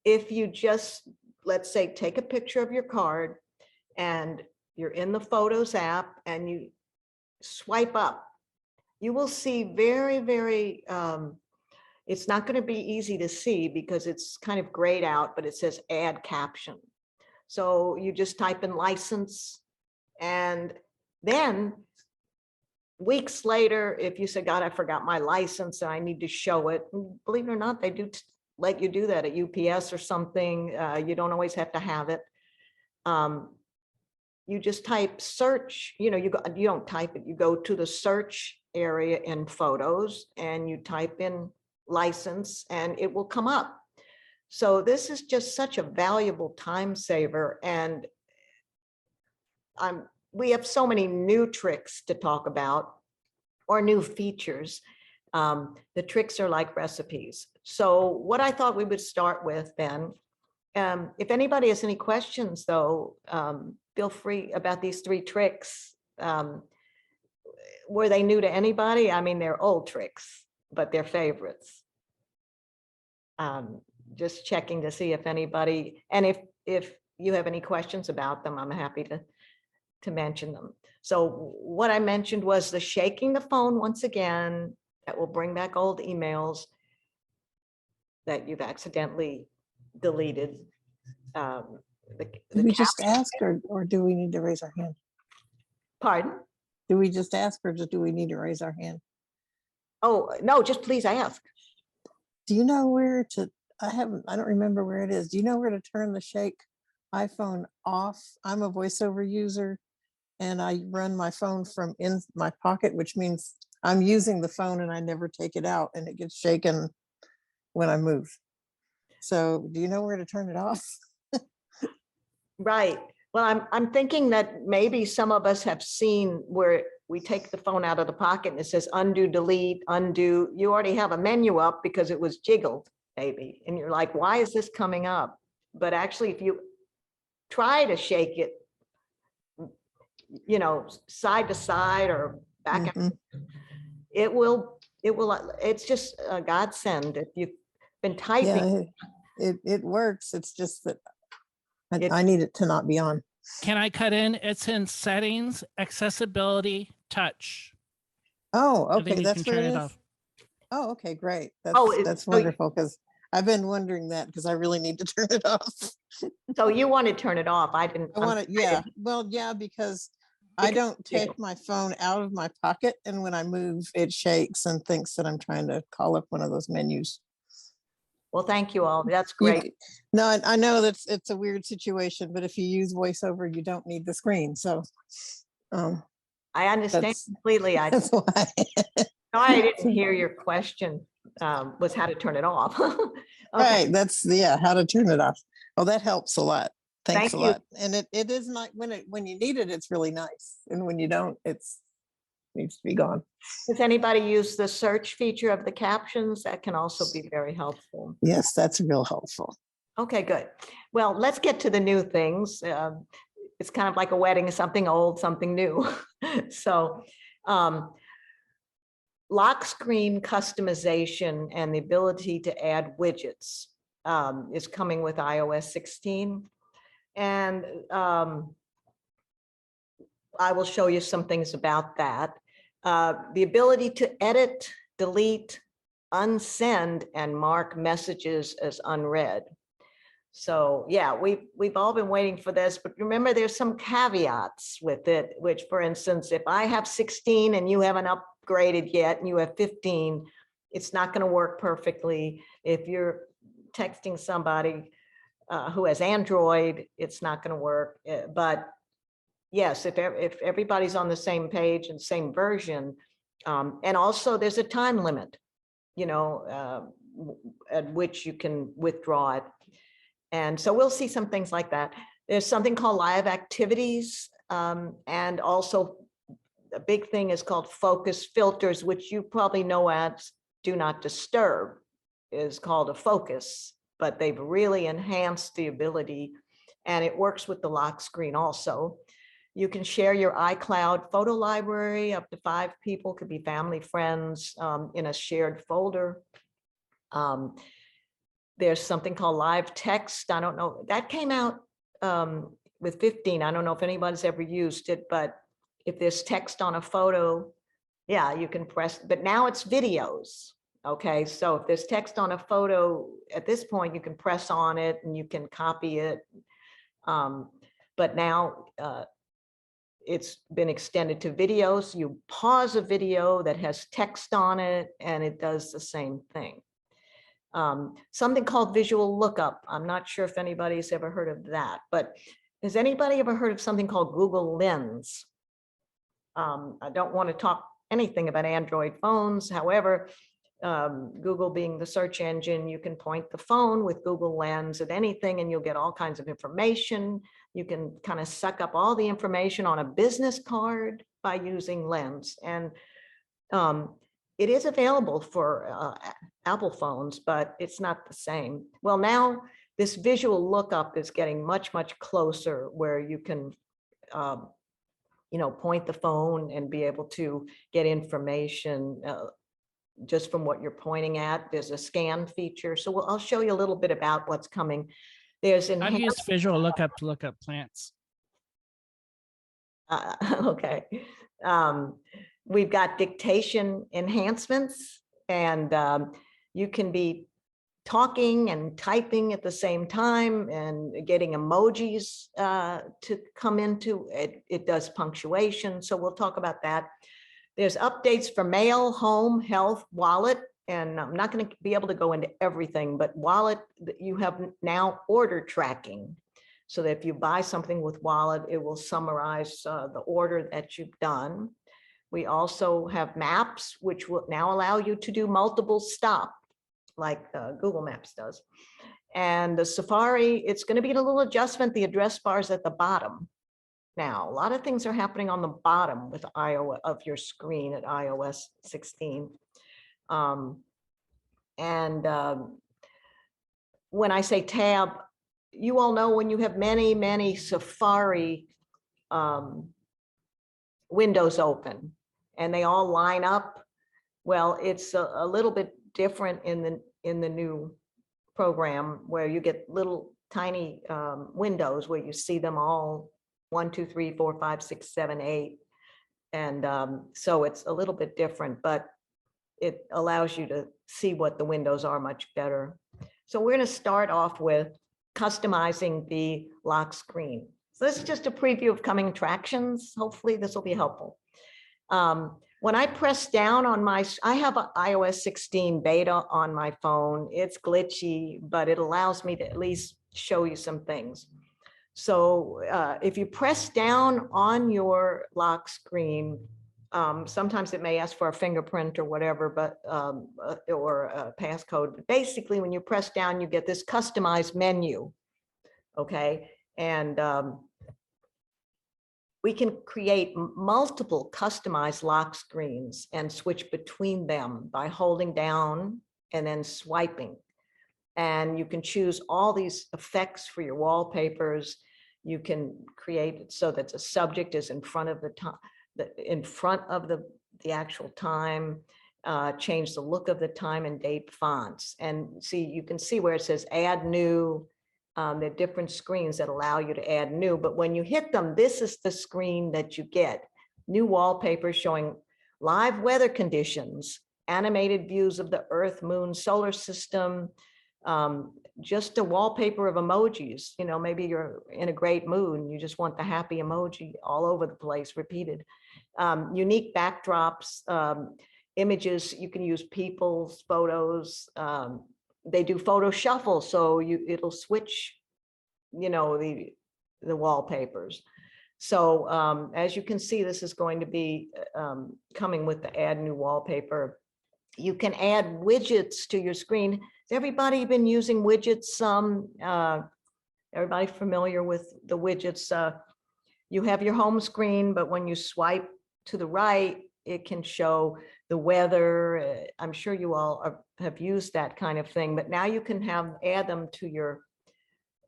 If you just, let's say, take a picture of your card and you're in the Photos app and you swipe up, you will see very, very, it's not going to be easy to see because it's kind of grayed out, but it says add caption. So you just type in license, and then weeks later, if you say, God, I forgot my license and I need to show it, believe it or not, they do let you do that at UPS or something. You don't always have to have it. You just type search, you don't type it, you go to the search area in Photos and you type in license and it will come up. So this is just such a valuable time saver. And we have so many new tricks to talk about or new features. The tricks are like recipes. So what I thought we would start with then, if anybody has any questions though, feel free about these 3 tricks. Were they new to anybody? I mean, they're old tricks, but they're favorites. Just checking to see if anybody, and if you have any questions about them, I'm happy to mention them. So what I mentioned was the shaking the phone once again, that will bring back old emails that you've accidentally deleted. Do we just ask or do we need to raise our hand? Pardon? Do we just ask or do we need to raise our hand? Oh, no, just please ask. Do you know where to, I don't remember where it is. Do you know where to turn the shake iPhone off? I'm a VoiceOver user and I run my phone from in my pocket, which means I'm using the phone and I never take it out and it gets shaken when I move. So do you know where to turn it off? Right. Well, I'm thinking that maybe some of us have seen where we take the phone out of the pocket and it says undo, delete, undo. You already have a menu up because it was jiggled, maybe. And you're like, why is this coming up? But actually, if you try to shake it, side to side or back, it will, it's just a godsend. If you've been typing. Yeah, it works. It's just that I need it to not be on. Can I cut in? It's in settings, accessibility, touch. Oh, I think okay, you that's can where turn it it is. off. Oh, okay, great. That's so wonderful because I've been wondering that because I really need to turn it off. So you want to turn it off? I didn't. I want it, yeah. Well, yeah, because I don't take my phone out of my pocket, and when I move, it shakes and thinks that I'm trying to call up one of those menus. Well, thank you all. That's great. No, I know that's it's a weird situation, but if you use VoiceOver, you don't need the screen. So I understand completely. That's why. No, I didn't hear your question. Was how to turn it off. Okay. Right. That's how to turn it off. Oh, that helps a lot. Thanks Thank a you. lot. And it is not when you need it, it's really nice. And when you don't, it's needs to be gone. Does anybody use the search feature of the captions? That can also be very helpful. Yes, that's real helpful. Okay, good. Well, let's get to the new things. It's kind of like a wedding, something old, something new. So lock screen customization and the ability to add widgets is coming with iOS 16. And I will show you some things about that. The ability to edit, delete, unsend, and mark messages as unread. So yeah, we've all been waiting for this, but remember there's some caveats with it, which for instance, if I have 16 and you haven't upgraded yet and you have 15, it's not going to work perfectly. If you're texting somebody who has Android, it's not going to work. But yes, if everybody's on the same page and same version, and also there's a time limit, you know, at which you can withdraw it. And so we'll see some things like that. There's something called live activities. And also a big thing is called focus filters, which you probably know as do not disturb is called a focus, but they've really enhanced the ability, and it works with the lock screen also. You can share your iCloud photo library, up to 5 people, could be family, friends, in a shared folder. There's something called live text. I don't know, that came out with 15. I don't know if anybody's ever used it, but if there's text on a photo, yeah, you can press, but now it's videos. Okay, so if there's text on a photo, at this point, you can press on it and you can copy it. But now it's been extended to videos. You pause a video that has text on it and it does the same thing. Something called visual lookup. I'm not sure if anybody's ever heard of that, but has anybody ever heard of something called Google Lens? I don't want to talk anything about Android phones. However, Google being the search engine, you can point the phone with Google Lens at anything and you'll get all kinds of information. You can kind of suck up all the information on a business card by using Lens. And it is available for Apple phones, but it's not the same. Well, now this visual lookup is getting much, much closer where you can you know, point the phone and be able to get information just from what you're pointing at. There's a scan feature. So I'll show you a little bit about what's coming. There's I've used visual lookup to look up plants. Okay. We've got dictation enhancements, and you can be talking and typing at the same time and getting emojis to come into it. It does punctuation. So we'll talk about that. There's updates for mail, home, health, wallet, and I'm not going to be able to go into everything, but wallet, you have now order tracking. So that if you buy something with wallet, it will summarize the order that you've done. We also have maps, which will now allow you to do multiple stop, like Google Maps does. And the Safari, it's going to be a little adjustment. The address bar is at the bottom. Now, a lot of things are happening on the bottom with iOS of your screen at iOS 16. When I say tab, you all know when you have many, many Safari windows open and they all line up, well, it's a little bit different in the new program where you get little tiny windows where you see them all 1, 2, 3, 4, 5, 6, 7, 8. And so it's a little bit different, but it allows you to see what the windows are much better. So we're going to start off with customizing the lock screen. So this is just a preview of coming attractions. Hopefully this will be helpful. When I press down on I have an iOS 16 beta on my phone. It's glitchy, but it allows me to at least show you some things. So if you press down on your lock screen, sometimes it may ask for a fingerprint or whatever, but or a passcode. But basically, when you press down, you get this customized menu. Okay, and we can create multiple customized lock screens and switch between them by holding down and then swiping. And you can choose all these effects for your wallpapers. You can create it so that the subject is in front of the time, the actual time, change the look of the time and date fonts. And see, you can see where it says add new. There are different screens that allow you to add new, but when you hit them, this is the screen that you get. New wallpapers showing live weather conditions, animated views of the Earth, Moon, solar system, just a wallpaper of emojis. You know, maybe you're in a great mood and you just want the happy emoji all over the place, repeated. Unique backdrops, images, you can use people's photos. They do photo shuffle, so it'll switch, you know, the wallpapers. So as you can see, this is going to be coming with the add new wallpaper. You can add widgets to your screen. Has everybody been using widgets? Everybody familiar with the widgets? You have your home screen, but when you swipe to the right, it can show the weather. I'm sure you all have used that kind of thing, but now you can add them to your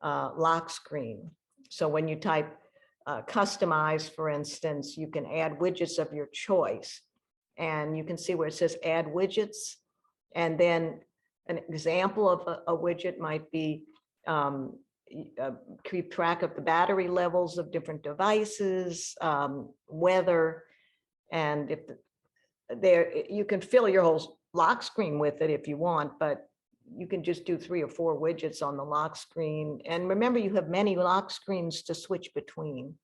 lock screen. So when you type customize, for instance, you can add widgets of your choice. And you can see where it says add widgets. And then an example of a widget might be keep track of the battery levels of different devices, weather, and if you can fill your whole lock screen with it if you want, but you can just do 3 or 4 widgets on the lock screen. And remember, you have many lock screens to switch between.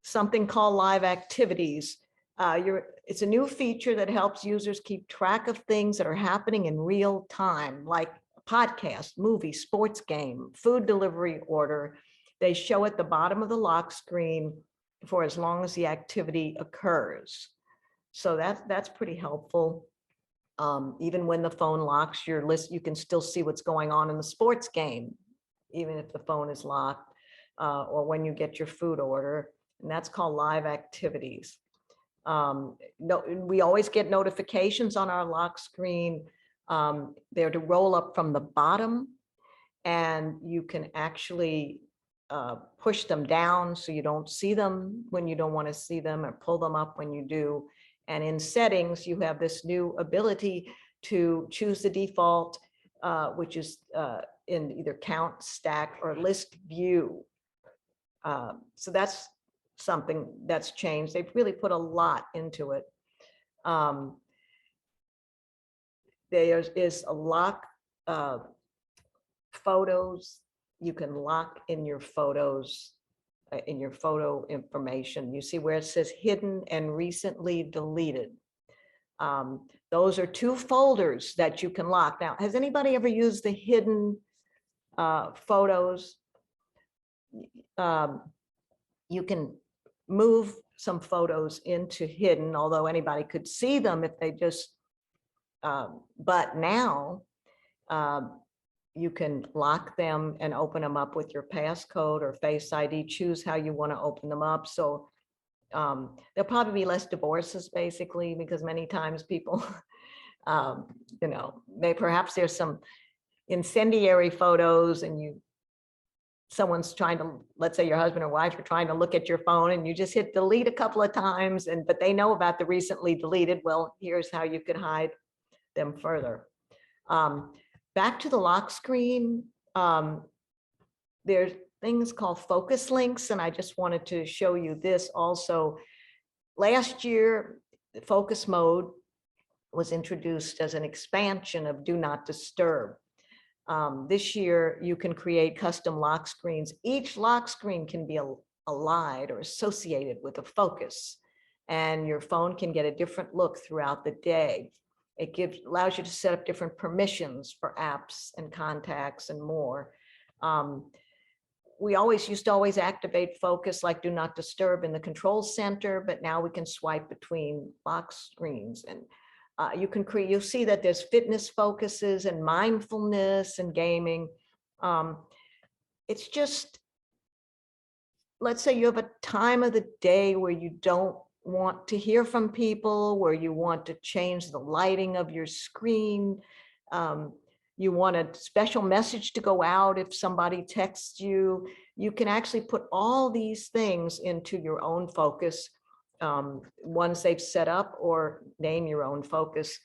Something called live activities. It's a new feature that helps users keep track of things that are happening in real time, like a podcast, movie, sports game, food delivery order. They show at the bottom of the lock screen for as long as the activity occurs. So that's pretty helpful. Even when the phone locks your list, you can still see what's going on in the sports game, even if the phone is locked, or when you get your food order, and that's called live activities. We always get notifications on our lock screen. They're to roll up from the bottom, and you can actually push them down so you don't see them when you don't want to see them, or pull them up when you do. And in settings, you have this new ability to choose the default, which is in either count, stack, or list view. So that's something that's changed. They've really put a lot into it. There is a lock photos. You can lock in your photos, in your photo information. You see where it says hidden and recently deleted. Those are 2 folders that you can lock. Now, has anybody ever used the hidden photos? You can move some photos into hidden, although anybody could see them if they just, but now you can lock them and open them up with your passcode or Face ID, choose how you want to open them up. So there'll probably be less divorces, basically, because many times people, you know, perhaps there's some incendiary photos and someone's trying to, let's say your husband or wife are trying to look at your phone and you just hit delete a couple of times, but they know about the recently deleted. Well, here's how you could hide them further. Back to the lock screen, there's things called focus links, and I just wanted to show you this also. Last year, the focus mode was introduced as an expansion of Do Not Disturb. This year, you can create custom lock screens. Each lock screen can be allied or associated with a focus, and your phone can get a different look throughout the day. It allows you to set up different permissions for apps and contacts and more. We used to always activate focus like Do Not Disturb in the control center, but now we can swipe between lock screens, and you'll see that there's fitness focuses and mindfulness and gaming. It's just, let's say you have a time of the day where you don't want to hear from people, where you want to change the lighting of your screen. You want a special message to go out if somebody texts you. You can actually put all these things into your own focus, ones they've set up, or name your own focus.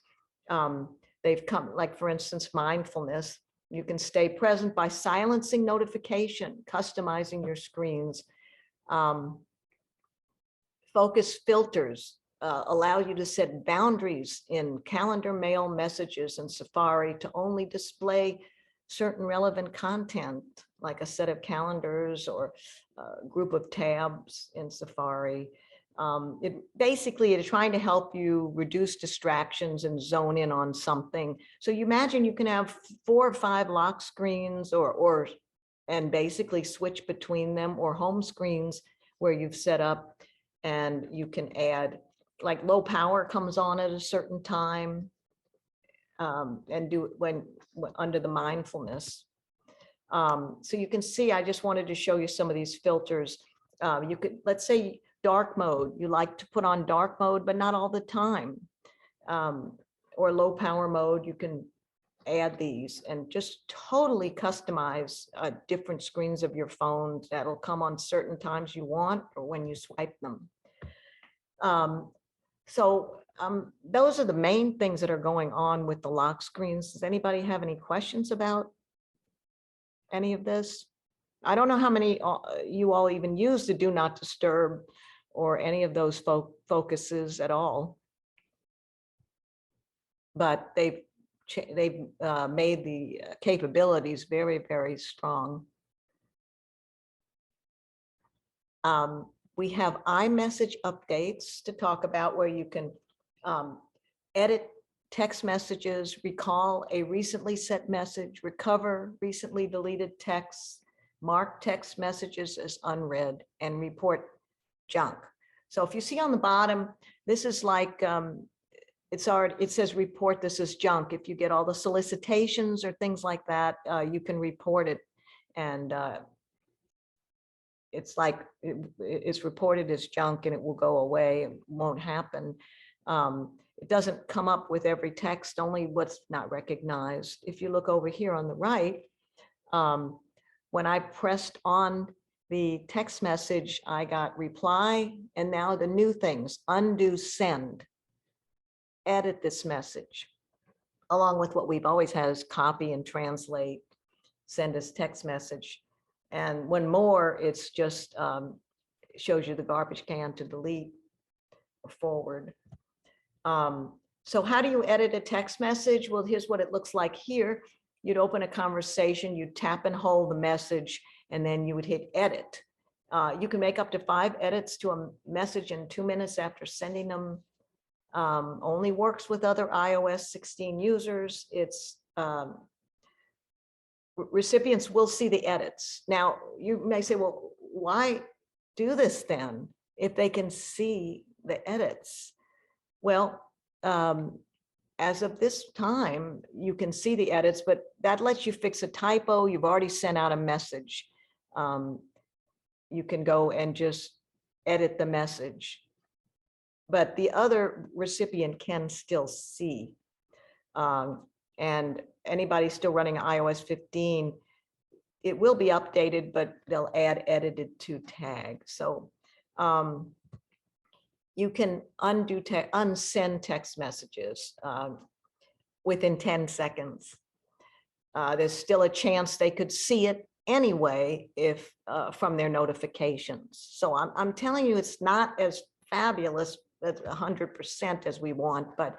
They've come, like for instance, mindfulness. You can stay present by silencing notification, customizing your screens. Focus filters. allow you to set boundaries in calendar, mail, messages, and Safari to only display certain relevant content, like a set of calendars or a group of tabs in Safari. It basically is trying to help you reduce distractions and zone in on something. So you imagine you can have 4 or 5 lock screens and basically switch between them, or home screens where you've set up, and you can add, like, low power comes on at a certain time, and do it when under the mindfulness. So you can see, I just wanted to show you some of these filters. You could, let's say, dark mode, you like to put on dark mode, but not all the time. Or low power mode, you can add these and just totally customize different screens of your phone that'll come on certain times you want or when you swipe them. Those are the main things that are going on with the lock screens. Does anybody have any questions about any of this? I don't know how many you all even use the do not disturb or any of those focuses at all, but they've made the capabilities very, very strong. We have iMessage updates to talk about, where you can edit text messages, recall a recently sent message, recover recently deleted texts, mark text messages as unread, and report junk. So if you see on the bottom, this is like, it says report this as junk. If you get all the solicitations or things like that, you can report it, and it's like it's reported as junk and it will go away. It won't happen. It doesn't come up with every text, only what's not recognized. If you look over here on the right, when I pressed on the text message, I got reply, and now the new things: undo send, edit this message, along with what we've always had is copy and translate, send as text message. And when more, it's just shows you the garbage can to delete or forward. So how do you edit a text message? Well, here's what it looks like here. You'd open a conversation, you'd tap and hold the message, and then you would hit edit. You can make up to 5 edits to a message in 2 minutes after sending them. Only works with other iOS 16 users. It's recipients will see the edits. Now, you may say, well, why do this then if they can see the edits? Well, as of this time, you can see the edits, but that lets you fix a typo. You've already sent out a message. You can go and just edit the message, but the other recipient can still see. And anybody still running iOS 15, it will be updated, but they'll add edited to tag. So you can unsend text messages within 10 seconds. There's still a chance they could see it anyway if from their notifications. So I'm telling you, it's not as fabulous at 100% as we want, but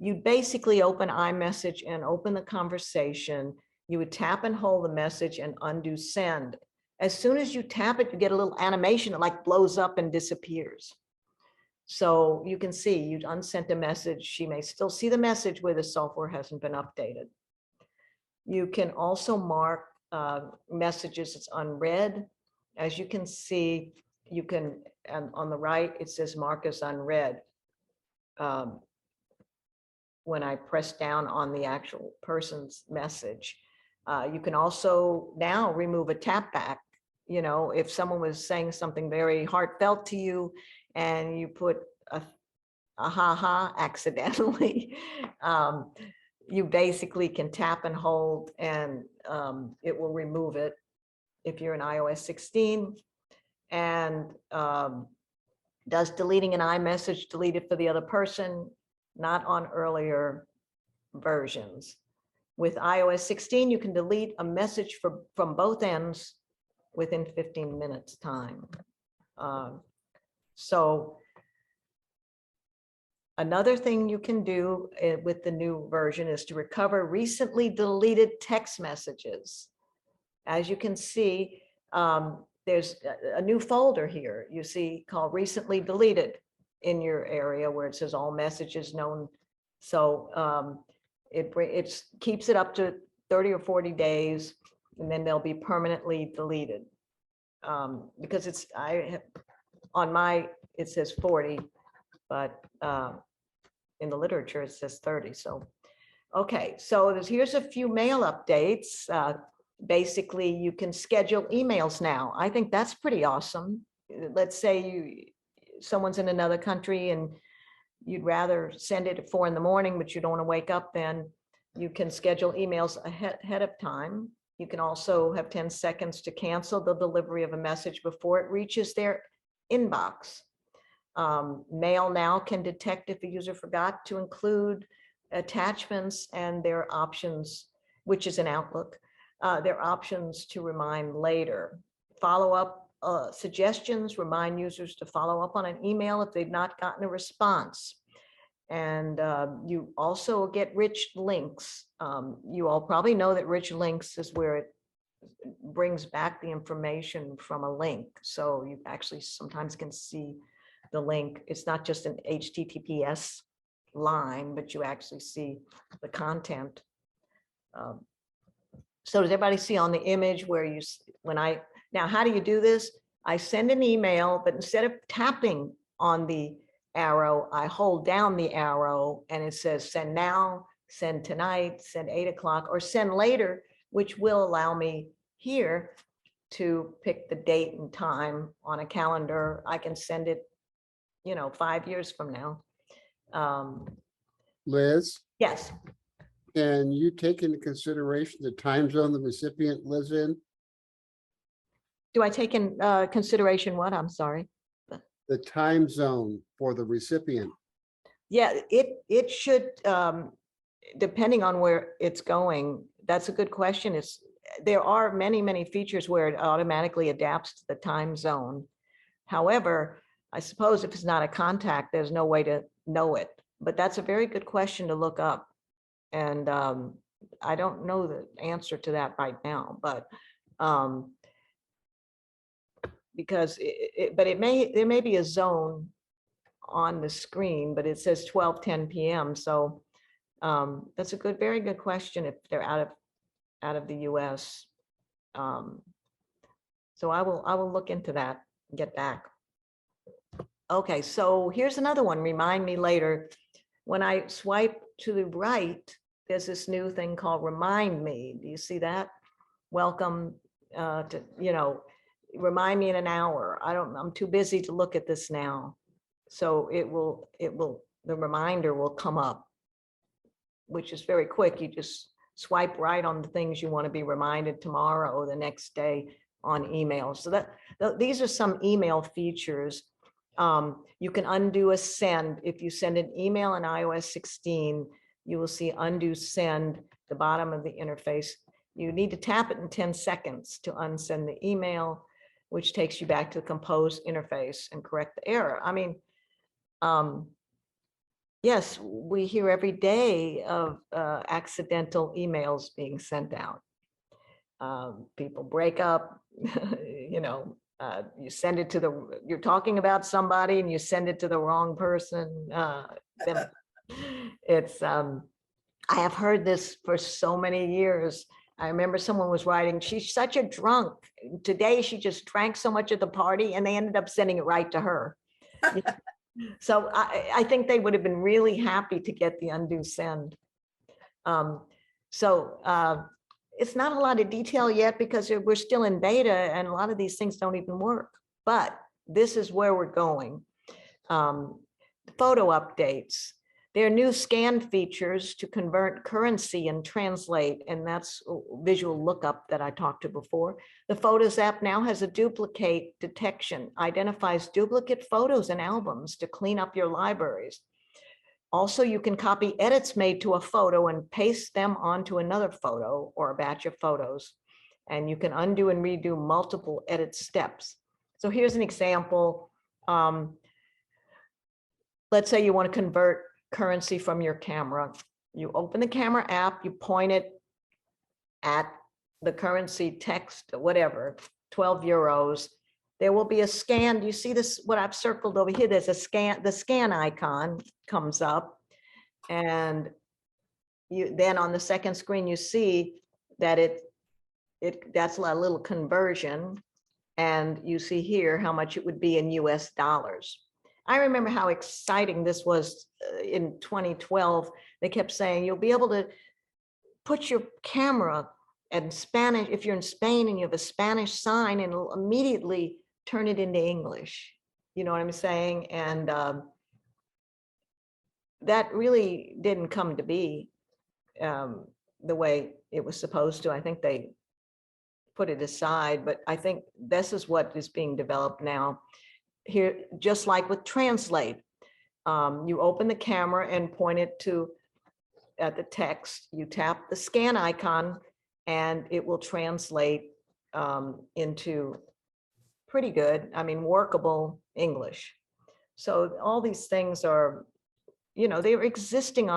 you basically open iMessage and open the conversation. You would tap and hold the message and undo send. As soon as you tap it, you get a little animation that like blows up and disappears. So you can see you'd unsent a message. She may still see the message where the software hasn't been updated. You can also mark messages as unread. As you can see, you can, on the right, it says mark as unread. When I press down on the actual person's message. You can also now remove a tap back. You know, if someone was saying something very heartfelt to you and you put a ha-ha accidentally, you basically can tap and hold and it will remove it if you're in iOS 16. And does deleting an iMessage delete it for the other person? Not on earlier versions. With iOS 16, you can delete a message from both ends within 15 minutes time. So Another thing you can do with the new version is to recover recently deleted text messages. As you can see, there's a new folder here, you see, called recently deleted in your area where it says all messages known. So it keeps it up to 30 or 40 days, and then they'll be permanently deleted. Because on my, it says 40, but in the literature, it says 30. So, okay, so here's a few mail updates. Basically, you can schedule emails now. I think that's pretty awesome. Let's say someone's in another country and you'd rather send it at 4 in the morning, but you don't want to wake up then. You can schedule emails ahead of time. You can also have 10 seconds to cancel the delivery of a message before it reaches their inbox. Mail now can detect if a user forgot to include attachments and their options, which is in Outlook, their options to remind later. Follow-up suggestions remind users to follow up on an email if they've not gotten a response. And you also get rich links. You all probably know that rich links is where it brings back the information from a link. So you actually sometimes can see the link. It's not just an HTTPS line, but you actually see the content. So does everybody see on the image where now how do you do this? I send an email, but instead of tapping on the arrow, I hold down the arrow and it says send now, send tonight, send 8 o'clock, or send later, which will allow me here to pick the date and time on a calendar. I can send it, 5 years from now. Liz, Yes. can you take into consideration the time zone the recipient lives in? Do I take in consideration what? I'm sorry. The time zone for the recipient. Yeah, it should, depending on where it's going. That's a good question. There are many features where it automatically adapts to the time zone. However, I suppose if it's not a contact, there's no way to know it. But that's a very good question to look up. And I don't know the answer to that right now, but because there may be a zone on the screen, but it says 12:10 p.m. So that's a very good question if they're out of the US. So I will look into that and get back. Okay, so here's another one. Remind me later. When I swipe to the right, there's this new thing called Remind Me. Do you see that? Welcome to, remind me in an hour. I'm too busy to look at this now. So the reminder will come up, which is very quick. You just swipe right on the things you want to be reminded tomorrow or the next day on email. So these are some email features. You can undo a send. If you send an email in iOS 16, you will see undo send, the bottom of the interface. You need to tap it in 10 seconds to unsend the email, which takes you back to the compose interface and correct the error. I mean, yes, we hear every day of accidental emails being sent out. People break up, you send it to you're talking about somebody and you send it to the wrong person. I have heard this for so many years. I remember someone was writing, she's such a drunk. Today, she just drank so much at the party and they ended up sending it right to her. So I think they would have been really happy to get the undo send. It's not a lot of detail yet because we're still in beta and a lot of these things don't even work, but this is where we're going. Photo updates. There are new scan features to convert currency and translate, and that's visual lookup that I talked to before. The Photos app now has a duplicate detection, identifies duplicate photos and albums to clean up your libraries. Also, you can copy edits made to a photo and paste them onto another photo or a batch of photos, and you can undo and redo multiple edit steps. So here's an example. Let's say you want to convert currency from your camera. You open the camera app, you point it at the currency text, whatever, 12 euros. There will be a scan. Do you see this, what I've circled over here? There's a scan, the scan icon comes up. And you then on the second screen, you see that that's a little conversion. And you see here how much it would be in US dollars. I remember how exciting this was in 2012. They kept saying, you'll be able to put your camera in Spanish. If you're in Spain and you have a Spanish sign, and it'll immediately turn it into English. You know what I'm saying? And that really didn't come to be the way it was supposed to. I think they put it aside, but I think this is what is being developed now. Here, just like with Translate, you open the camera and point it at the text, you tap the scan icon, and it will translate into pretty good, I mean, workable English. So all these things are, they're existing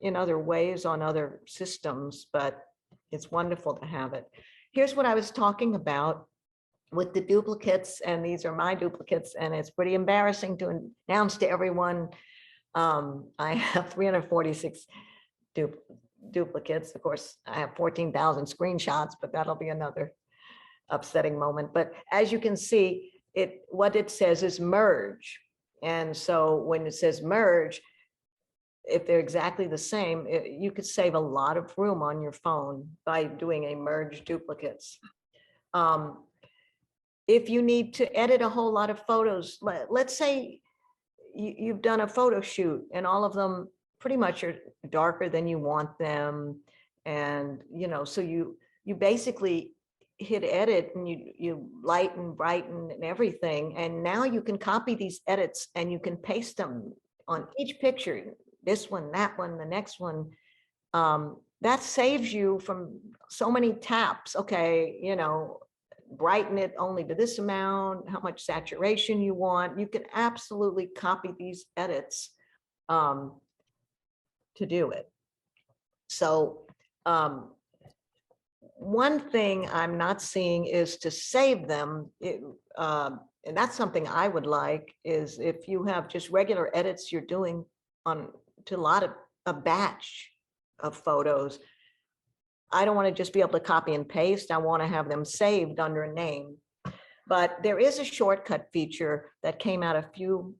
in other ways on other systems, but it's wonderful to have it. Here's what I was talking about with the duplicates, and these are my duplicates, and it's pretty embarrassing to announce to everyone. I have 346 duplicates. Of course, I have 14,000 screenshots, but that'll be another upsetting moment. But as you can see, what it says is merge. And so when it says merge, if they're exactly the same, you could save a lot of room on your phone by doing a merge duplicates. If you need to edit a whole lot of photos, let's say you've done a photo shoot and all of them pretty much are darker than you want them. And, so you basically hit edit and you lighten, brighten and everything. And now you can copy these edits and you can paste them on each picture, this one, that one, the next one. That saves you from so many taps. Okay, brighten it only to this amount, how much saturation you want. You can absolutely copy these edits to do it. So one thing I'm not seeing is to save them. And that's something I would like, is if you have just regular edits you're doing to a batch of photos, I don't want to just be able to copy and paste. I want to have them saved under a name. But there is a shortcut feature that came out a few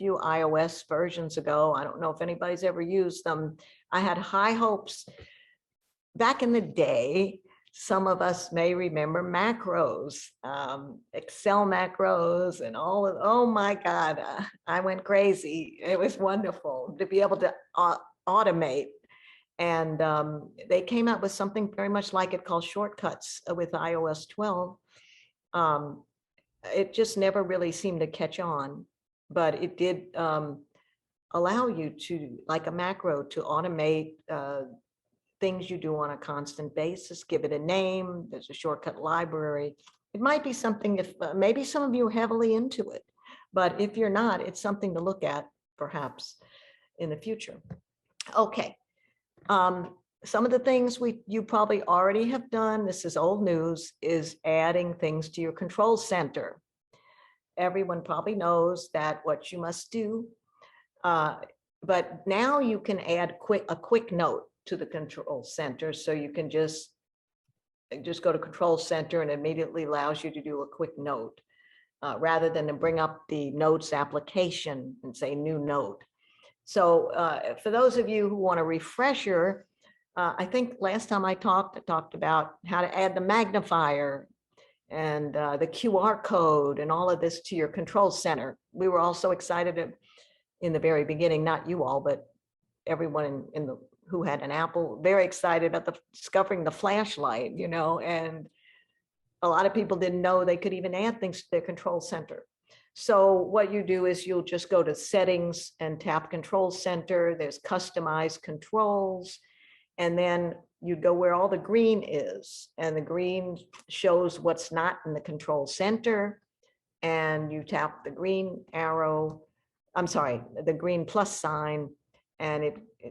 iOS versions ago. I don't know if anybody's ever used them. I had high hopes. Back in the day, some of us may remember macros, Excel macros and all of, oh my God, I went crazy. It was wonderful to be able to automate. And they came out with something very much like it called shortcuts with iOS 12. It just never really seemed to catch on, but it did allow you to, like a macro, to automate things you do on a constant basis, give it a name. There's a shortcut library. It might be something, if maybe some of you are heavily into it, but if you're not, it's something to look at perhaps in the future. Okay. Some of the things you probably already have done, this is old news, is adding things to your control center. Everyone probably knows that what you must do, but now you can add a quick note to the control center. So you can just go to control center and immediately allows you to do a quick note rather than to bring up the notes application and say new note. So for those of you who want a refresher, I think last time I talked about how to add the magnifier and the QR code and all of this to your control center. We were all so excited in the very beginning, not you all, but everyone who had an Apple, very excited about discovering the flashlight, and a lot of people didn't know they could even add things to their control center. So what you do is you'll just go to settings and tap control center. There's customized controls. And then you go where all the green is, and the green shows what's not in the control center. And you tap the green arrow I'm sorry, the green plus sign, and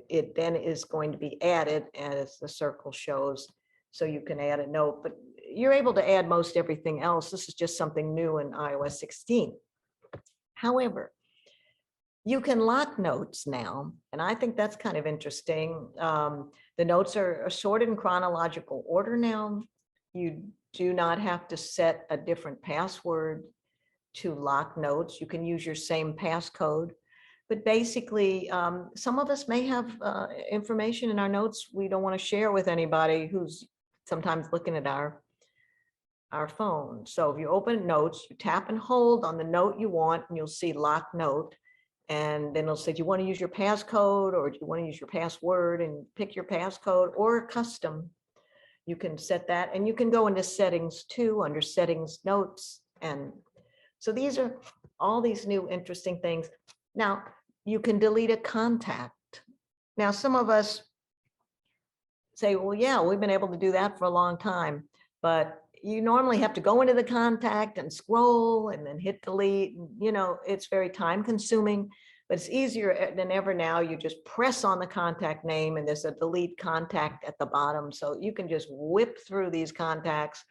it then is going to be added as the circle shows. So you can add a note, but you're able to add most everything else. This is just something new in iOS 16. However, you can lock notes now, and I think that's kind of interesting. The notes are sorted in chronological order now. You do not have to set a different password to lock notes. You can use your same passcode. But basically, some of us may have information in our notes we don't want to share with anybody who's sometimes looking at our phone. So if you open notes, you tap and hold on the note you want, and you'll see lock note. And then it'll say, do you want to use your passcode, or do you want to use your password, and pick your passcode or custom. You can set that, and you can go into settings too, under settings, notes. And so these are all these new interesting things. Now, you can delete a contact. Now, some of us say, well, yeah, we've been able to do that for a long time, but you normally have to go into the contact and scroll and then hit delete. You know, it's very time consuming, but it's easier than ever now. You just press on the contact name and there's a delete contact at the bottom. So you can just whip through these contacts.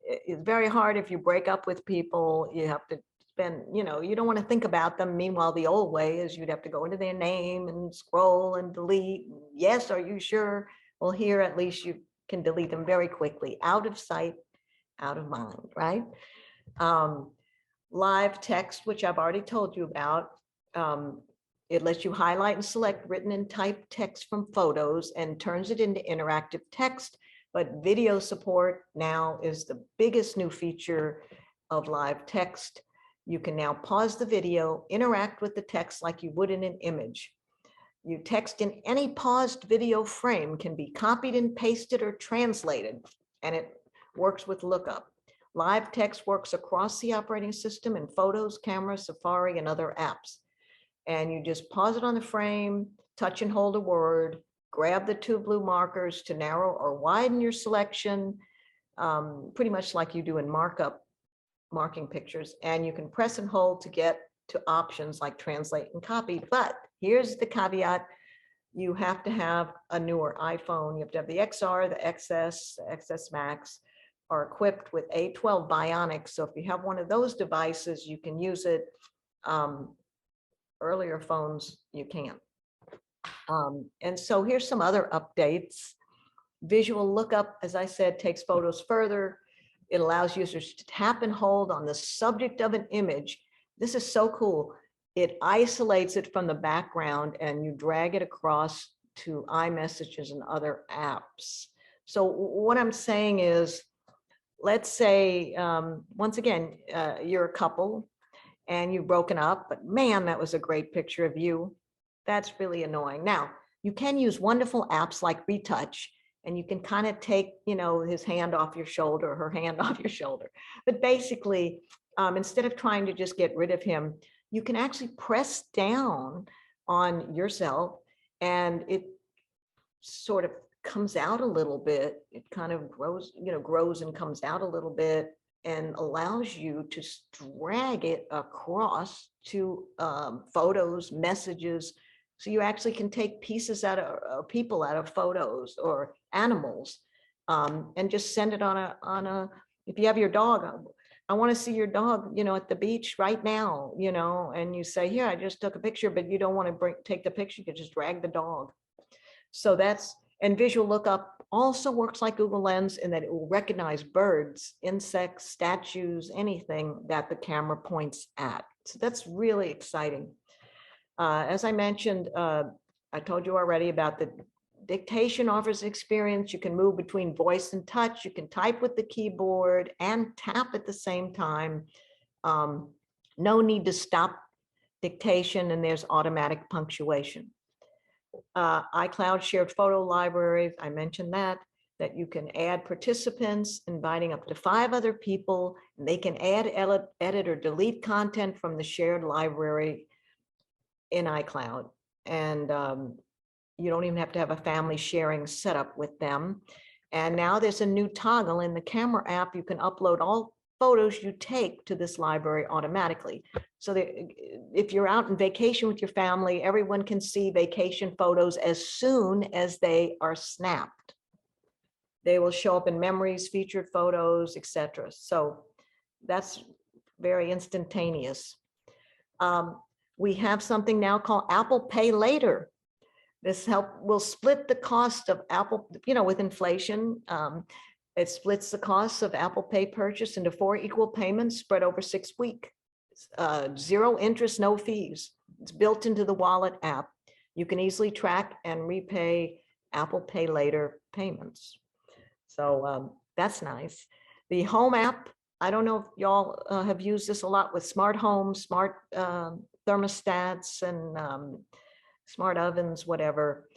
It's very hard if you break up with people. You have to spend, you know, you don't want to think about them. Meanwhile, the old way is you'd have to go into their name and scroll and delete. Yes, are you sure? Well, here at least you can delete them very quickly, out of sight, out of mind, right? Live text, which I've already told you about. It lets you highlight and select written and typed text from photos and turns it into interactive text. But video support now is the biggest new feature of live text. You can now pause the video, interact with the text like you would in an image. You text in any paused video frame can be copied and pasted or translated, and it works with lookup. Live text works across the operating system in Photos, Camera, Safari, and other apps. And you just pause it on the frame, touch and hold a word, grab the two blue markers to narrow or widen your selection, pretty much like you do in marking pictures. And you can press and hold to get to options like translate and copy. But here's the caveat. You have to have a newer iPhone. You have to have the XR, the XS, the XS Max are equipped with A12 Bionic. So if you have one of those devices, you can use it. Earlier phones, you can't. And so here's some other updates. Visual lookup, as I said, takes photos further. It allows users to tap and hold on the subject of an image. This is so cool. It isolates it from the background and you drag it across to iMessages and other apps. So what I'm saying is, let's say, once again, you're a couple and you've broken up, but man, that was a great picture of you. That's really annoying. Now, you can use wonderful apps like Retouch, and you can kind of take, you know, his hand off your shoulder, her hand off your shoulder. But basically, instead of trying to just get rid of him, you can actually press down on yourself and it sort of comes out a little bit. It kind of grows, you know, grows and comes out a little bit and allows you to drag it across to photos, messages. So you actually can take pieces out of people out of photos or animals and just send it on a, if you have your dog, I want to see your dog, you know, at the beach right now, you know, and you say, here, I just took a picture, but you don't want to take the picture, you can just drag the dog. So that's, and visual lookup also works like Google Lens in that it will recognize birds, insects, statues, anything that the camera points at. So that's really exciting. As I mentioned, I told you already about the dictation offers experience. You can move between voice and touch. You can type with the keyboard and tap at the same time. No need to stop dictation, and there's automatic punctuation. iCloud shared photo library, I mentioned that you can add participants, inviting up to 5 other people, and they can add, edit, or delete content from the shared library in iCloud. And you don't even have to have a family sharing setup with them. And now there's a new toggle in the camera app. You can upload all photos you take to this library automatically. So that if you're out on vacation with your family, everyone can see vacation photos as soon as they are snapped. They will show up in memories, featured photos, etc. So that's very instantaneous. We have something now called Apple Pay Later. This will split the cost of Apple, with inflation. It splits the cost of Apple Pay purchase into 4 equal payments spread over 6 weeks. 0 interest, no fees. It's built into the wallet app. You can easily track and repay Apple Pay Later payments. So that's nice. The Home app, I don't know if y'all have used this a lot with smart homes, smart thermostats, and smart ovens, whatever.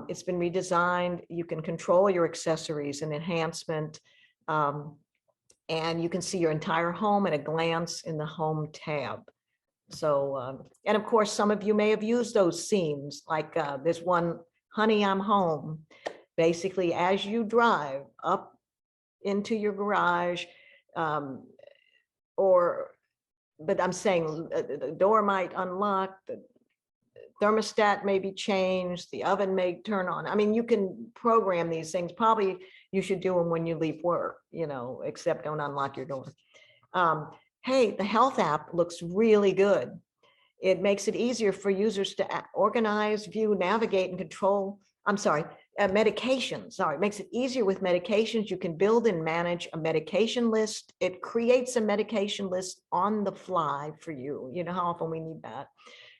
It's been redesigned. You can control your accessories and enhancement. And you can see your entire home at a glance in the Home tab. So, and of course, some of you may have used those themes, like there's one, Honey, I'm Home. Basically, as you drive up into your garage, but I'm saying the door might unlock, the thermostat may be changed, the oven may turn on. I mean, you can program these things. Probably you should do them when you leave work, except don't unlock your door. Hey, the Health app looks really good. It makes it easier for users to organize, view, navigate, and control. I'm sorry, medications. Sorry, it makes it easier with medications. You can build and manage a medication list. It creates a medication list on the fly for you. You know how often we need that.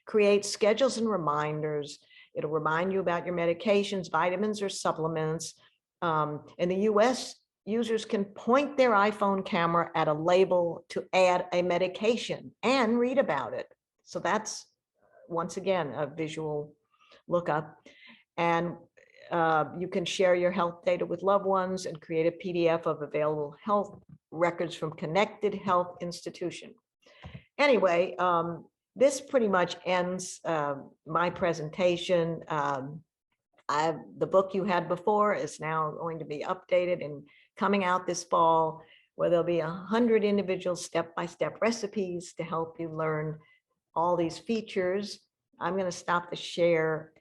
Create schedules and reminders. It'll remind you about your medications, vitamins, or supplements. In the US, users can point their iPhone camera at a label to add a medication and read about it. So that's, once again, a visual lookup. And you can share your health data with loved ones and create a PDF of available health records from connected health institution. Anyway, this pretty much ends my presentation. The book you had before is now going to be updated and coming out this fall, where there'll be 100 individual step-by-step recipes to help you learn all these features. I'm going to stop the share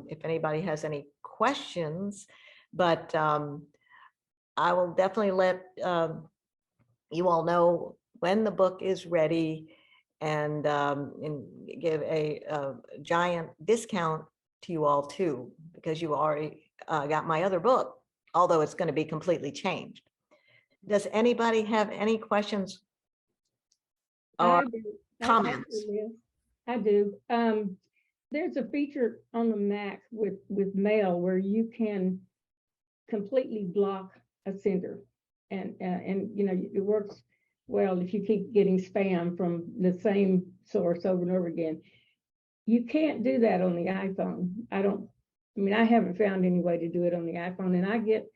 if anybody has any questions, but I will definitely let you all know when the book is ready, and give a giant discount to you all too, because you already got my other book, although it's going to be completely changed. Does anybody have any questions or comments? I do. There's a feature on the Mac with Mail where you can completely block a sender, and it works well if you keep getting spam from the same source over and over again. You can't do that on the iPhone. I haven't found any way to do it on the iPhone, and I get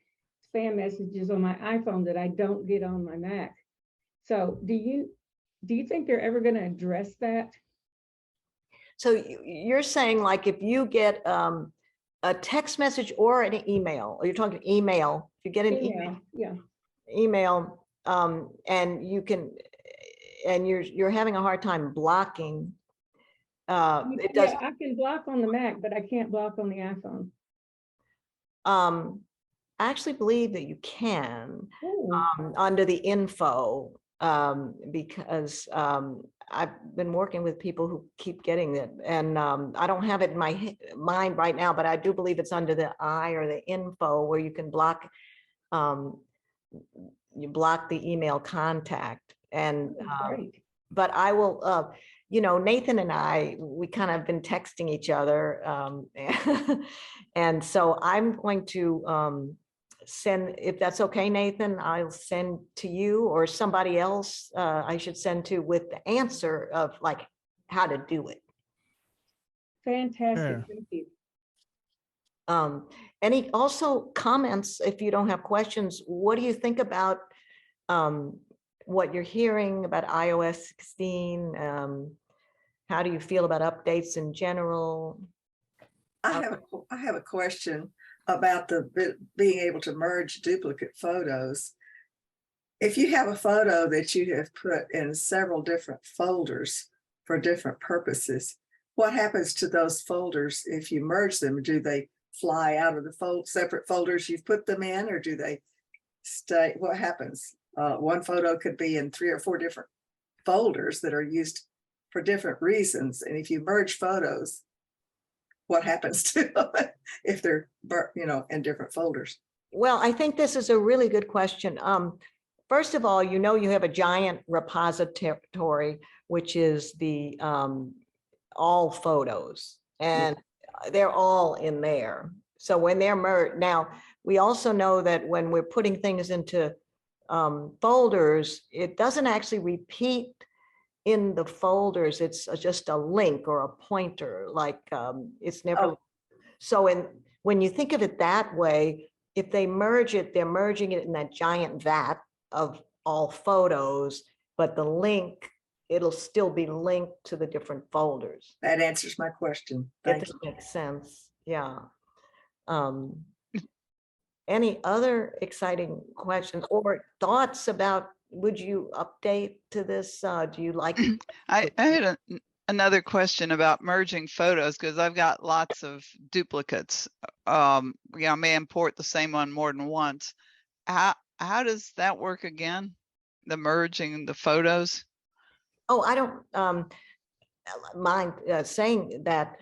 spam messages on my iPhone that I don't get on my Mac. So do you think they're ever going to address that? So you're saying, like, if you get a text message or an email, or you're talking email, if you get an email, and you can, and you're having a hard time blocking. It does. I can block on the Mac, but I can't block on the iPhone. I actually believe that you can under the info, because I've been working with people who keep getting it, and I don't have it in my mind right now, but I do believe it's under the I or the info, where you can block, you block the email contact. And but I will, Nathan and I, we kind of been texting each other, and so I'm going to send, if that's okay, Nathan, I'll send to you or somebody else I should send to with the answer of like how to do it. Fantastic. Thank you. Any also comments, if you don't have questions, what do you think about what you're hearing about iOS 16? How do you feel about updates in general? I have a question about being able to merge duplicate photos. if you have a photo that you have put in several different folders for different purposes, what happens to those folders if you merge them? Do they fly out of the separate folders you've put them in, or do they stay? What happens? One photo could be in 3 or 4 different folders that are used for different reasons. And if you merge photos, what happens to them if they're, in different folders? Well, I think this is a really good question. First of all, you have a giant repository, which is the all photos, and they're all in there. So when they're merged, now we also know that when we're putting things into folders, it doesn't actually repeat in the folders. It's just a link or a pointer, like it's never. Oh. So when you think of it that way, if they merge it, they're merging it in that giant vat of all photos, but the link, it'll still be linked to the different folders. That answers my question. If Thank that you. makes sense, yeah. Any other exciting questions or thoughts about, would you update to this? Do you like? I had another question about merging photos, because I've got lots of duplicates. I may import the same one more than once. How does that work again? The merging the photos? Oh, I don't mind saying that.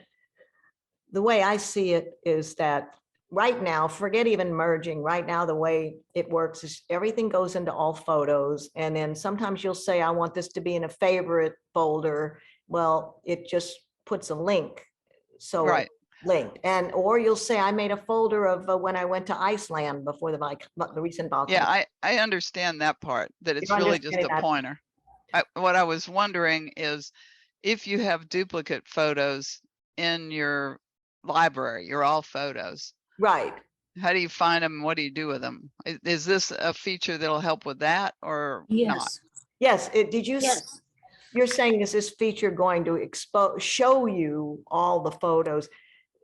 The way I see it is that right now, forget even merging. Right now, the way it works is everything goes into all photos. And then sometimes you'll say, I want this to be in a favorite folder. Well, it just puts a link. So Right. Linked. Or you'll say, I made a folder of when I went to Iceland before the recent volcano. Yeah, I understand that part, that it's You're really just understanding a that. pointer. What I was wondering is, if you have duplicate photos in your library, your all photos, Right. how do you find them? What do you do with them? Is this a feature that'll help with that or not? Yes. Did you? You're saying, is this feature going to show you all the photos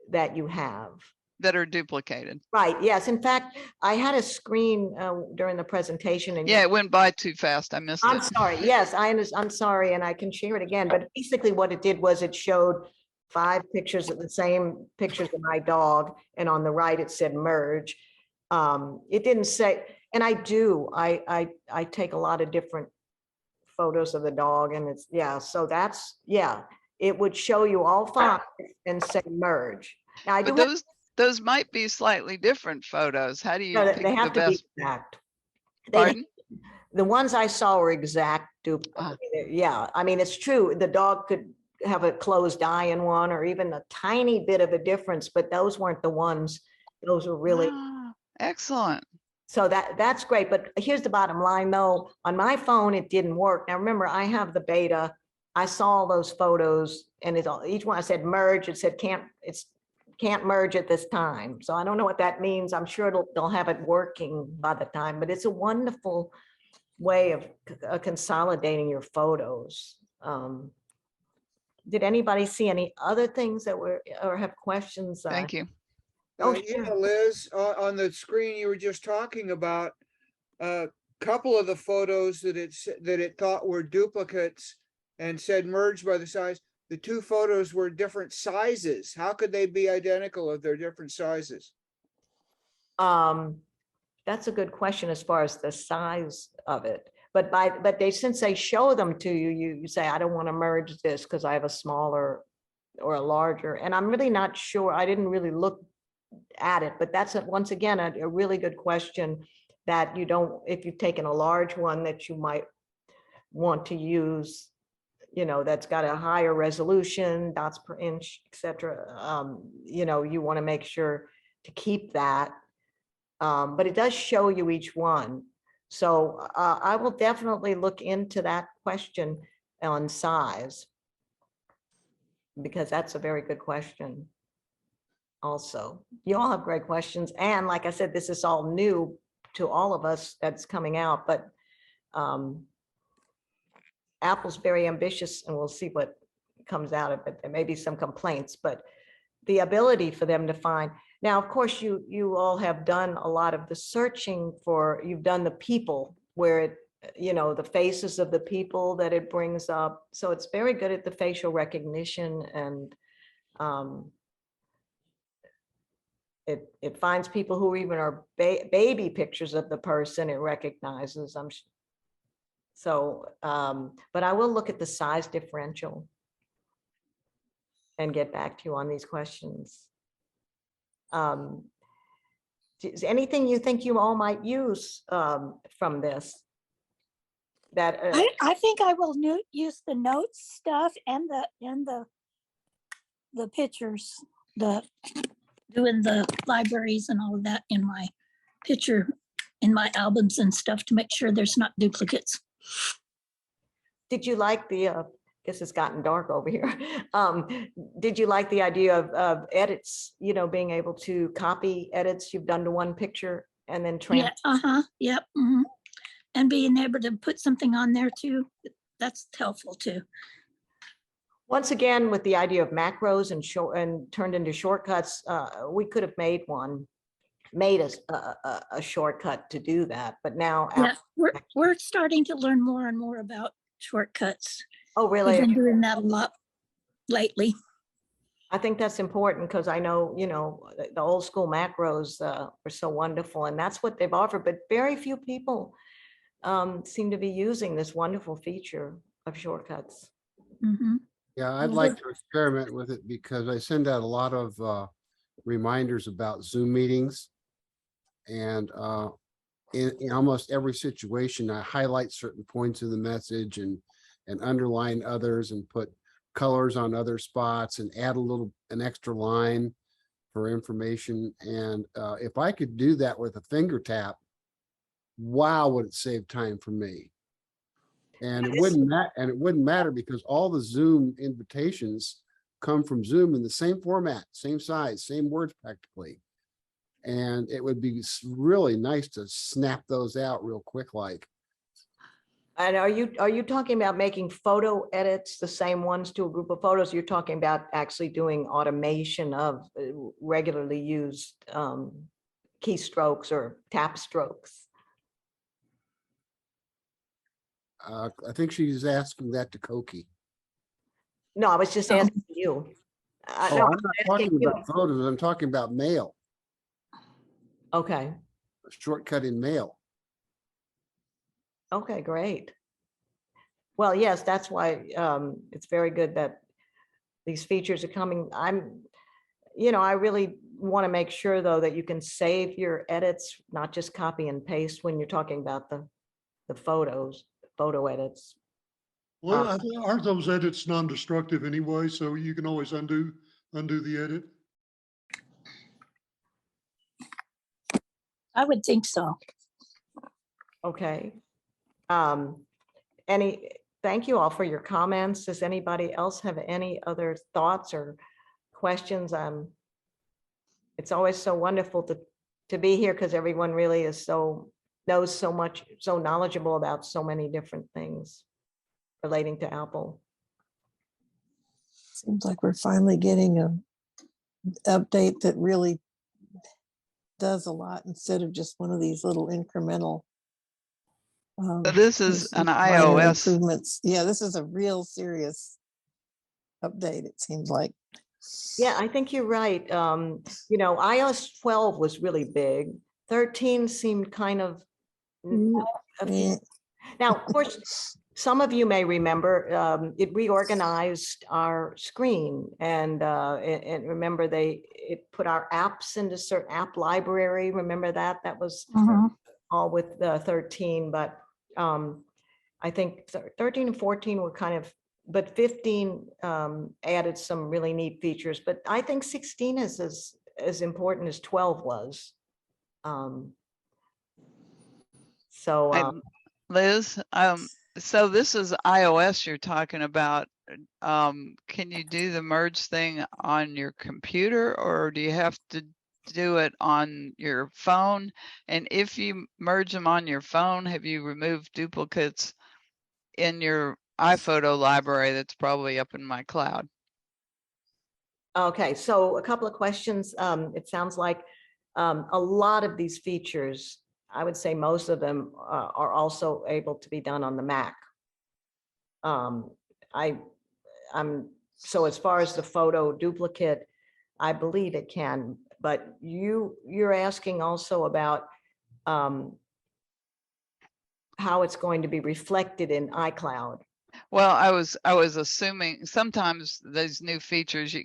that you have? That are duplicated. Right. Yes. In fact, I had a screen during the presentation, and Yeah, it went by too fast. I missed I'm it. sorry. Yes, I'm sorry, and I can share it again. But basically, what it did was it showed 5 pictures of the same pictures of my dog, and on the right it said merge. It didn't say, and I take a lot of different photos of the dog, and it's so that's it would show you all 5 and say merge. Now I do But those might be slightly different photos. How do you pick they the have to be best? exact. Pardon? The ones I saw were exact duplicate. Yeah, I mean, it's true. The dog could have a closed eye in one, or even a tiny bit of a difference, but those weren't the ones. Those were really excellent. So that's great. But here's the bottom line, though. On my phone, it didn't work. Now, remember, I have the beta. I saw those photos, and each one I said merge. It said can't merge at this time. So I don't know what that means. I'm sure they'll have it working by the time, but it's a wonderful way of consolidating your photos. Did anybody see any other things that were, or have questions? Thank you. Oh, Yeah, Liz, on the screen you were just talking about, a couple of the photos that it thought were duplicates and said merged by the size. The 2 photos were different sizes. How could they be identical if they're different sizes? That's a good question as far as the size of it. But since they show them to you, you say, I don't want to merge this because I have a smaller or a larger. And I'm really not sure. I didn't really look at it, but that's once again a really good question that you don't, if you've taken a large one that you might want to use, that's got a higher resolution, dots per inch, etc. You want to make sure to keep that. But it does show you each one. So I will definitely look into that question on size, because that's a very good question. Also, you all have great questions. And like I said, this is all new to all of us that's coming out, but Apple's very ambitious, and we'll see what comes out of it. There may be some complaints, but the ability for them to find. Now, of course, you all have done a lot of the searching you've done the people where you know, the faces of the people that it brings up. So it's very good at the facial recognition, and it finds people who even are baby pictures of the person it recognizes. But I will look at the size differential and get back to you on these questions. Is anything you think you all might use from this? That I think I will use the notes stuff and the pictures, doing the libraries and all of that in my albums and stuff to make sure there's not duplicates. Did you like the, guess it's gotten dark over here. Did you like the idea of edits, you know, being able to copy edits you've done to one picture and then Yeah, yep. Mhm. And being able to put something on there too, that's helpful too. Once again, with the idea of macros and turned into shortcuts, we could have made a shortcut to do that, but now Yeah, we're starting to learn more and more about shortcuts. Oh, really? We've been doing that a lot lately. I think that's important because I know, you know, the old school macros were so wonderful, and that's what they've offered, but very few people seem to be using this wonderful feature of shortcuts. Mm-hmm. Yeah, I'd like to experiment with it because I send out a lot of reminders about Zoom meetings. And in almost every situation, I highlight certain points of the message and underline others and put colors on other spots and add an extra line for information. And if I could do that with a finger tap, wow, would it save time for me? And it wouldn't matter because all the Zoom invitations come from Zoom in the same format, same size, same words practically. And it would be really nice to snap those out real quick like. And are you talking about making photo edits, the same ones to a group of photos? You're talking about actually doing automation of regularly used keystrokes or tap strokes? I think she's asking that to Koki. No, I was just asking you. No, I'm not talking about photos. I'm talking about mail. Okay. A shortcut in mail. Okay, great. Well, yes, that's why it's very good that these features are coming. I really want to make sure though that you can save your edits, not just copy and paste when you're talking about the photo edits. Well, aren't those edits non-destructive anyway? So you can always undo the edit. I would think so. Okay. Thank you all for your comments. Does anybody else have any other thoughts or questions? It's always so wonderful to be here because everyone really knows so much, so knowledgeable about so many different things relating to Apple. Seems like we're finally getting an update that really does a lot instead of just one of these little incremental. This is an minor iOS improvements. Yeah, this is a real serious update, it seems like. Yeah, I think you're right. iOS 12 was really big. 13 seemed kind of. Now, of course, some of you may remember it reorganized our screen, and remember it put our apps into certain app library. Remember that? That was all with 13, but I think 13 and 14 were kind of, but 15 added some really neat features. But I think 16 is as important as 12 was. Liz, so this is iOS you're talking about. Can you do the merge thing on your computer, or do you have to do it on your phone? And if you merge them on your phone, have you removed duplicates in your iPhoto library that's probably up in my cloud? Okay, so a couple of questions. It sounds like a lot of these features I would say most of them are also able to be done on the Mac. So as far as the photo duplicate, I believe it can, but you're asking also about how it's going to be reflected in iCloud. Well, I was assuming sometimes those new features,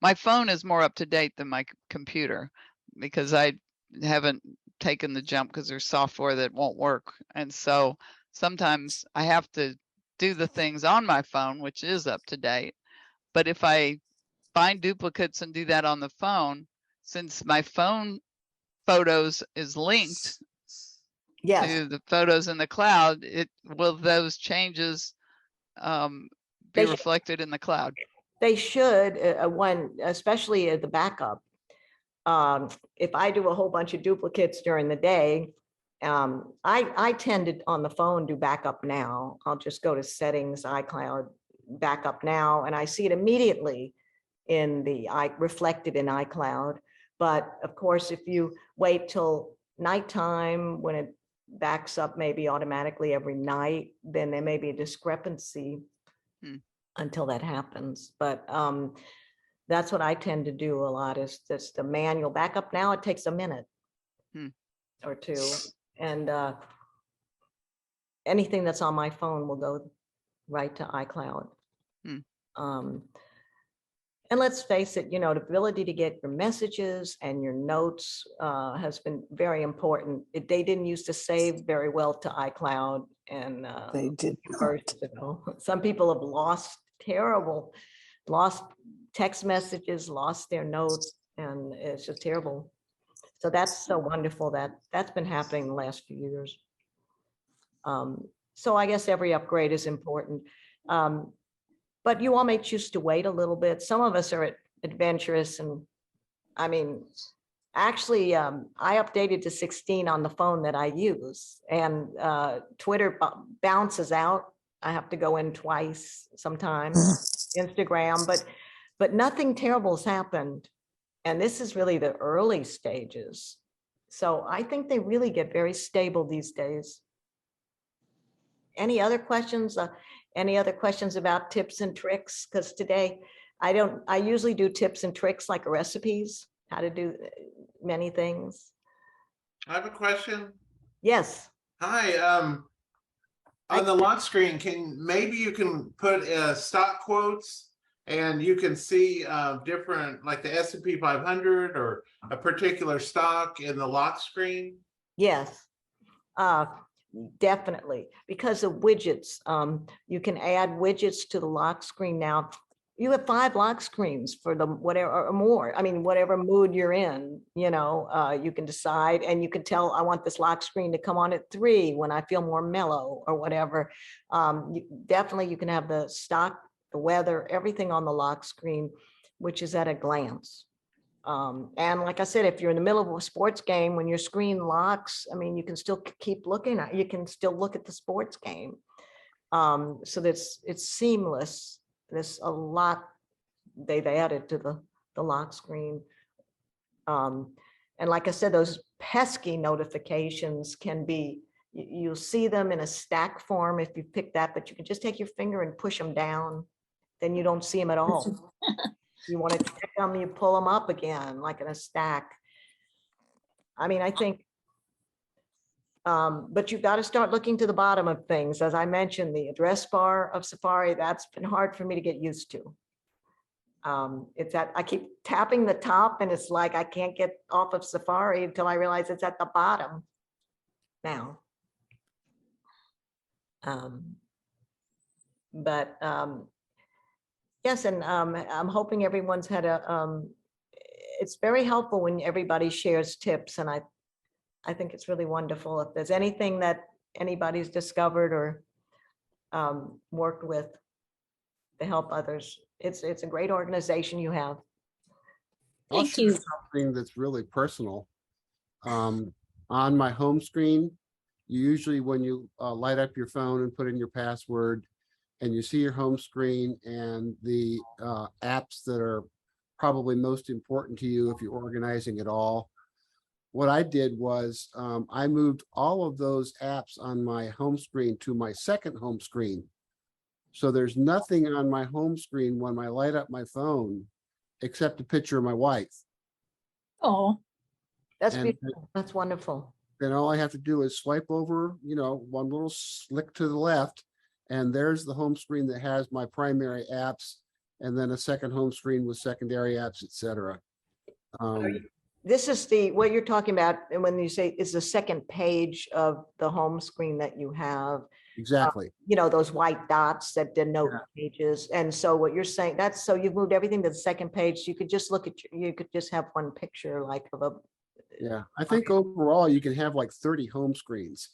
my phone is more up to date than my computer because I haven't taken the jump because there's software that won't work. And so sometimes I have to do the things on my phone, which is up to date. But if I find duplicates and do that on the phone, since my phone photos is linked to the photos in the cloud, will those changes be reflected in the cloud? They should, especially at the backup. If I do a whole bunch of duplicates during the day, I tend to on the phone do backup now. I'll just go to settings, iCloud, backup now, and I see it immediately in the reflected in iCloud. But of course, if you wait till nighttime when it backs up maybe automatically every night, then there may be a discrepancy until that happens. But that's what I tend to do a lot, is just the manual backup. Now it takes a minute or two. And anything that's on my phone will go right to iCloud. And let's face it, the ability to get your messages and your notes has been very important. They didn't used to save very well to iCloud, and They did first, some people have lost text messages, lost their notes, and it's just terrible. So that's so wonderful that that's been happening the last few years. So I guess every upgrade is important. But you all may choose to wait a little bit. Some of us are adventurous, and I mean, actually, I updated to 16 on the phone that I use, and Twitter bounces out. I have to go in twice sometimes, Instagram, but nothing terrible has happened. And this is really the early stages. So I think they really get very stable these days. Any other questions? Any other questions about tips and tricks? Because today I usually do tips and tricks like recipes, how to do many things. I have a question. Yes. Hi, on the lock screen, maybe you can put stock quotes, and you can see different, like the S&P 500 or a particular stock in the lock screen? Yes. Definitely, because of widgets. You can add widgets to the lock screen now. You have 5 lock screens for the whatever or more. I mean, whatever mood you're in, you can decide, and you can tell I want this lock screen to come on at 3 when I feel more mellow or whatever. Definitely, you can have the stock, the weather, everything on the lock screen, which is at a glance. And like I said, if you're in the middle of a sports game, when your screen locks, I mean, you can still keep looking at, you can still look at the sports game. So it's seamless. There's a lot they've added to the lock screen. And like I said, those pesky notifications can be, you'll see them in a stack form if you pick that, but you can just take your finger and push them down. Then you don't see them at all. You want to check them, you pull them up again, like in a stack. I mean, I think, but you've got to start looking to the bottom of things. As I mentioned, the address bar of Safari, that's been hard for me to get used to. It's that I keep tapping the top, and it's like I can't get off of Safari until I realize it's at the bottom now. Yes, and I'm hoping everyone's had it's very helpful when everybody shares tips, and I think it's really wonderful. If there's anything that anybody's discovered or worked with to help others, it's a great organization you have. I'll share something that's really personal. On my home screen, you usually, when you light up your phone and put in your password, and you see your home screen and the apps that are probably most important to you if you're organizing it all, what I did was, I moved all of those apps on my home screen to my second home screen. So there's nothing on my home screen when I light up my phone, except a picture of my wife. Oh, That's And beautiful. That's wonderful. then all I have to do is swipe over, one little slick to the left, and there's the home screen that has my primary apps, and then a second home screen with secondary apps, etc. This is what you're talking about, and when you say it's the second page of the home screen that you have, Exactly. those white dots that denote pages. And so what you're saying, that's, so you've moved everything to the second page. So you could just look at, you could just have one picture like of a. Yeah, I think overall you can have like 30 home screens.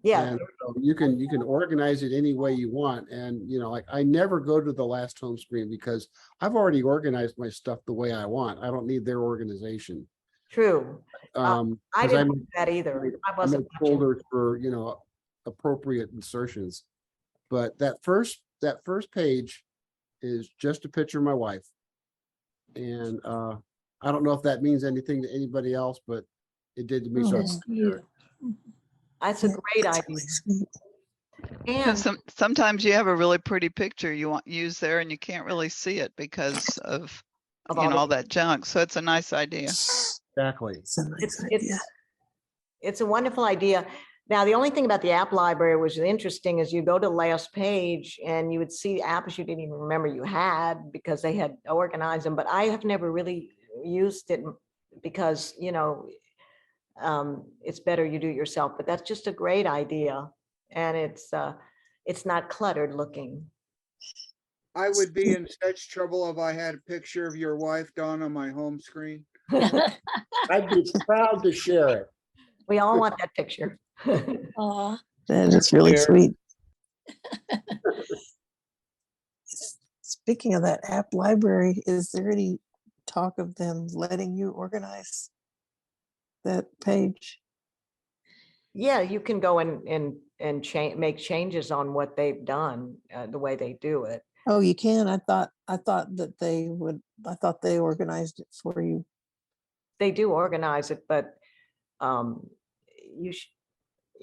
Yeah. And so you can organize it any way you want. And like I never go to the last home screen because I've already organized my stuff the way I want. I don't need their organization. True. I 'cause didn't I'm- do that either. I I wasn't. make folders for, appropriate insertions. But that first page is just a picture of my wife. And I don't know if that means anything to anybody else, but it did to me. So that's cute. That's a great idea. Because And sometimes you have a really pretty picture you want use there and you can't really see it because of all that junk. So it's a nice idea. exactly. it's a wonderful idea. Now, the only thing about the app library was interesting is you go to the last page and you would see apps you didn't even remember you had because they had organized them, but I have never really used it because, it's better you do it yourself, but that's just a great idea. And it's not cluttered looking. I would be in such trouble if I had a picture of your wife, Dawn, on my home screen. I'd be proud to share it. We all want that picture. Aw. That is really There. sweet. Speaking of that app library, is there any talk of them letting you organize that page? Yeah, you can go and make changes on what they've done, the way they do it. Oh, you can. I thought that they would. I thought they organized it for you. They do organize it, but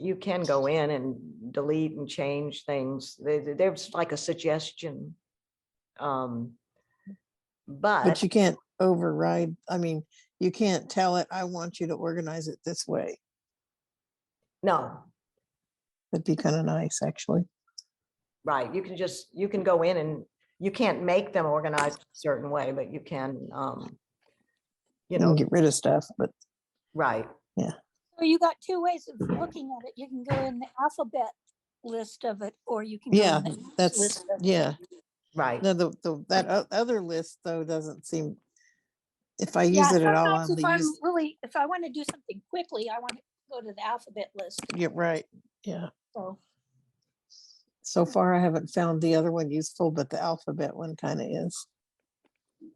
you can go in and delete and change things. There's like a suggestion. But you can't override. I mean, you can't tell it, I want you to organize it this way. No. That'd be kind of nice, actually. Right. You can go in and you can't make them organized a certain way, but you can, You can get rid of stuff, but right. Yeah. So you got two ways of looking at it. You can go in the alphabet list of it, or you can go Yeah, in the that's, list of it. yeah. Right. No, that other list though doesn't seem, if I Yeah, use it at all, sometimes on if the I'm use. really, if I want to do something quickly, I want to go to the alphabet list. Yeah, right. Yeah. So So far, I haven't found the other one useful, but the alphabet one kind of is.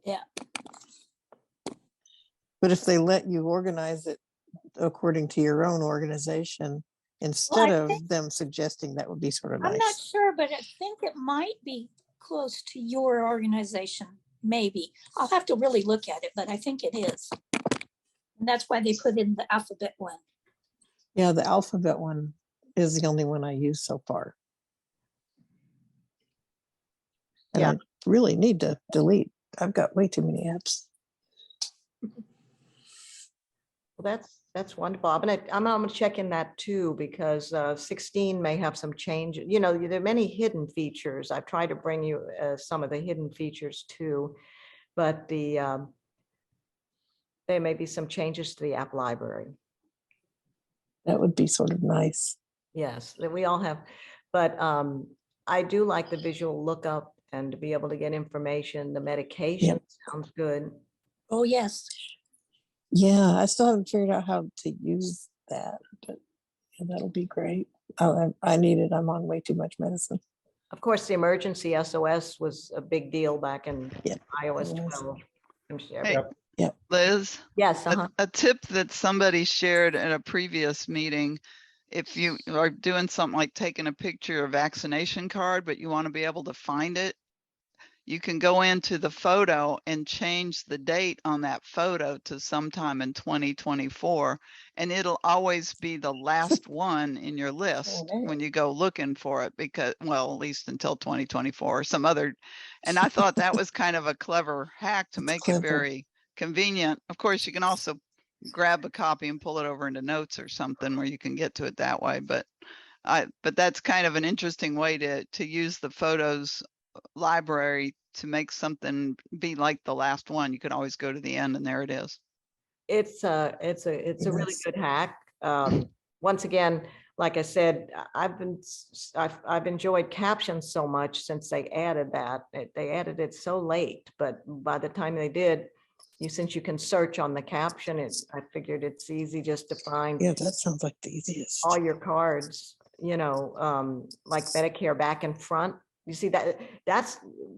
yeah. But if they let you organize it according to your own organization, instead of them suggesting, that would be sort of I'm not nice. sure, but I think it might be close to your organization. Maybe. I'll have to really look at it, but I think it is. And that's why they put in the alphabet one. Yeah, the alphabet one is the only one I use so far. And Yeah. I really need to delete. I've got way too many apps. Well, that's wonderful. I'm gonna check in that too, because 16 may have some change. There are many hidden features. I've tried to bring you some of the hidden features too, but there may be some changes to the app library. That would be sort of nice. Yes, that we all have, but I do like the visual lookup and to be able to get information. The medication sounds good. Oh, yes. Yeah, I still haven't figured out how to use that, but yeah, that'll be great. I need it. I'm on way too much medicine. Of course, the emergency SOS was a big deal back in iOS it was. 12. I'm sure. Hey, Yep. Liz? Yes. A tip that somebody shared in a previous meeting, if you are doing something like taking a picture of a vaccination card, but you want to be able to find it, you can go into the photo and change the date on that photo to sometime in 2024, and it'll always be the last one in your list when you go looking for it, because, well, at least until 2024 or some other. And I thought that was kind of a clever hack to make it very convenient. Of course, you can also grab a copy and pull it over into notes or something where you can get to it that way. But that's kind of an interesting way to use the photos library to make something be like the last one. You could always go to the end and there it is. It's a really good hack. Once again, like I said, I've enjoyed captions so much since they added that. They added it so late, but by the time they did, since you can search on the caption, I figured it's easy just to find. Yeah, that sounds like the easiest. All your cards, like Medicare back and front. You see that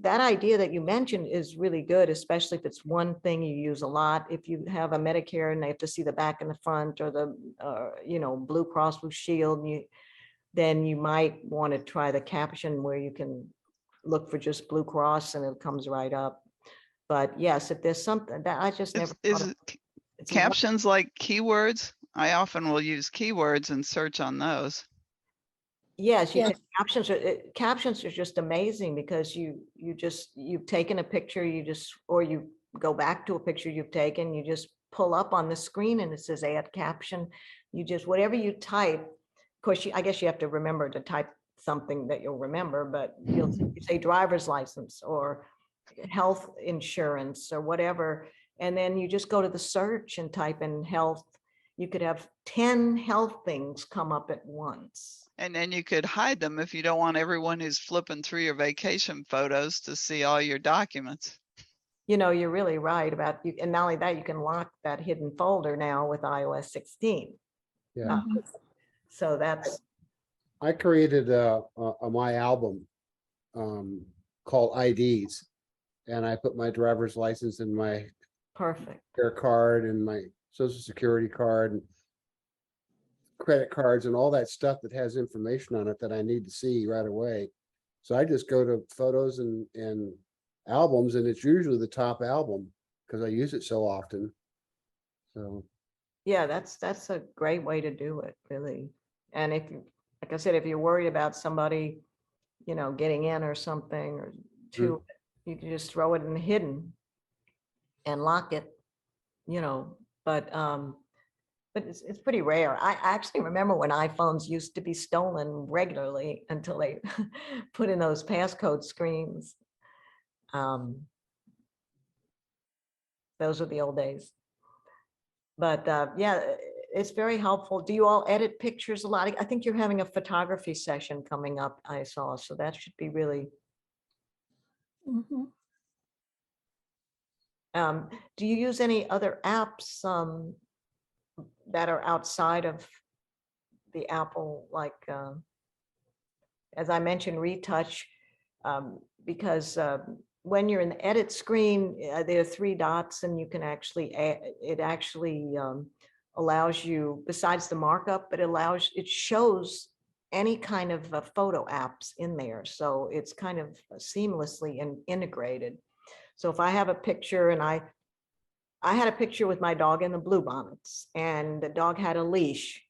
idea that you mentioned is really good, especially if it's one thing you use a lot. If you have a Medicare and they have to see the back and the front, or the Blue Cross Blue Shield, then you might want to try the caption where you can look for just Blue Cross and it comes right up. But yes, if there's something that I just never thought it's captions like keywords. I often will use keywords and search on those. Yes, you can. Captions are just amazing because you've taken a picture, or you go back to a picture you've taken, you just pull up on the screen and it says add caption. You just, whatever you type, of course, I guess you have to remember to type something that you'll remember, but you say driver's license or health insurance or whatever, and then you just go to the search and type in health. You could have 10 health things come up at once. And then you could hide them if you don't want everyone who's flipping through your vacation photos to see all your documents. You're really right about you. And not only that, you can lock that hidden folder now with iOS 16. Yeah. So that's. I created my album called IDs, and I put my driver's license and my perfect care card and my social security card and credit cards and all that stuff that has information on it that I need to see right away. So I just go to photos and albums, and it's usually the top album because I use it so often. So yeah, that's a great way to do it, really. And if you, like I said, if you're worried about somebody, getting in or something, or you can just throw it in the hidden and lock it, but it's pretty rare. I actually remember when iPhones used to be stolen regularly until they put in those passcode screens. Those were the old days. But yeah, it's very helpful. Do you all edit pictures a lot? I think you're having a photography session coming up, I saw, so that should be really. Do you use any other apps that are outside of the Apple, like, as I mentioned, Retouch, because when you're in the edit screen, there are 3 dots, and you can actually, it actually allows you, besides the markup, it shows any kind of photo apps in there. So it's kind of seamlessly integrated. So if I have a picture, and I had a picture with my dog in the bluebonnets, and the dog had a leash,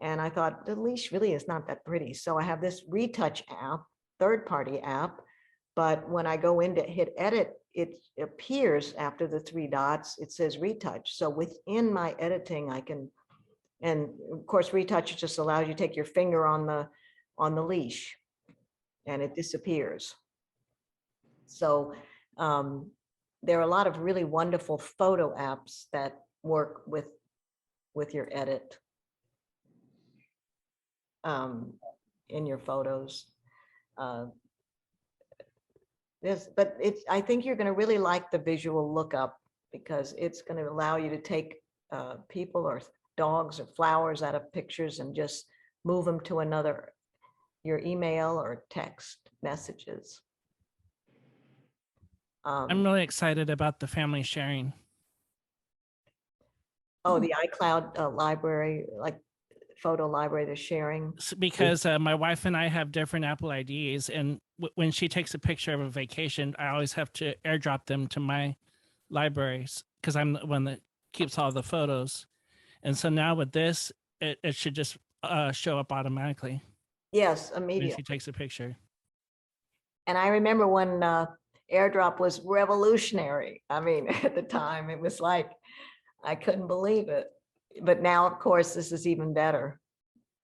and I thought the leash really is not that pretty. So I have this Retouch app, third-party app, but when I go in to hit edit, it appears after the 3 dots, it says Retouch. So within my editing, I can, and of course, Retouch just allows you to take your finger on the leash and it disappears. So there are a lot of really wonderful photo apps that work with your edit in your photos. But I think you're going to really like the visual lookup, because it's going to allow you to take people or dogs or flowers out of pictures and just move them to your email or text messages. I'm really excited about the family sharing. Oh, the iCloud library, like photo library they're sharing? Because my wife and I have different Apple IDs, and when she takes a picture of a vacation, I always have to airdrop them to my libraries because I'm the one that keeps all the photos. And so now with this, it should just show up automatically Yes, when immediately. she takes a picture. And I remember when AirDrop was revolutionary. I mean, at the time, it was like, I couldn't believe it. But now, of course, this is even better.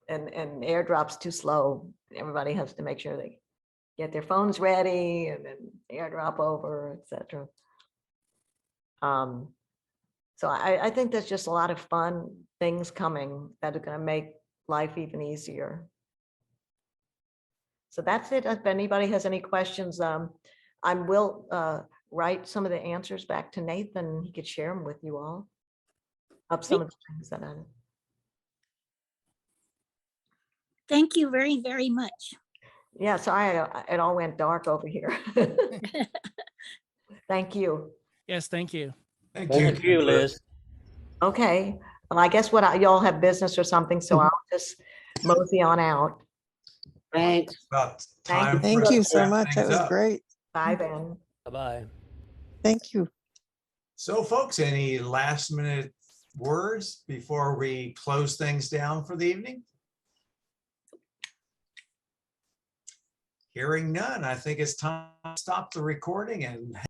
And AirDrop's too slow. Everybody has to make sure they get their phones ready and then AirDrop over, etc. So I think there's just a lot of fun things coming that are going to make life even easier. So that's it. If anybody has any questions, I will write some of the answers back to Nathan. He could share them with you all of some of the things that I. Thank you very, very much. Yeah, sorry, it all went dark over here. Thank you. Yes, thank you. Thank you, Liz. Okay, well, I guess y'all have business or something, so I'll just mosey on out. Thanks. About time for Thank us you to so wrap much. That things was up. great. Bye, Ben. Bye-bye. Thank you. So folks, any last minute words before we close things down for the evening? Hearing none, I think it's time to stop the recording and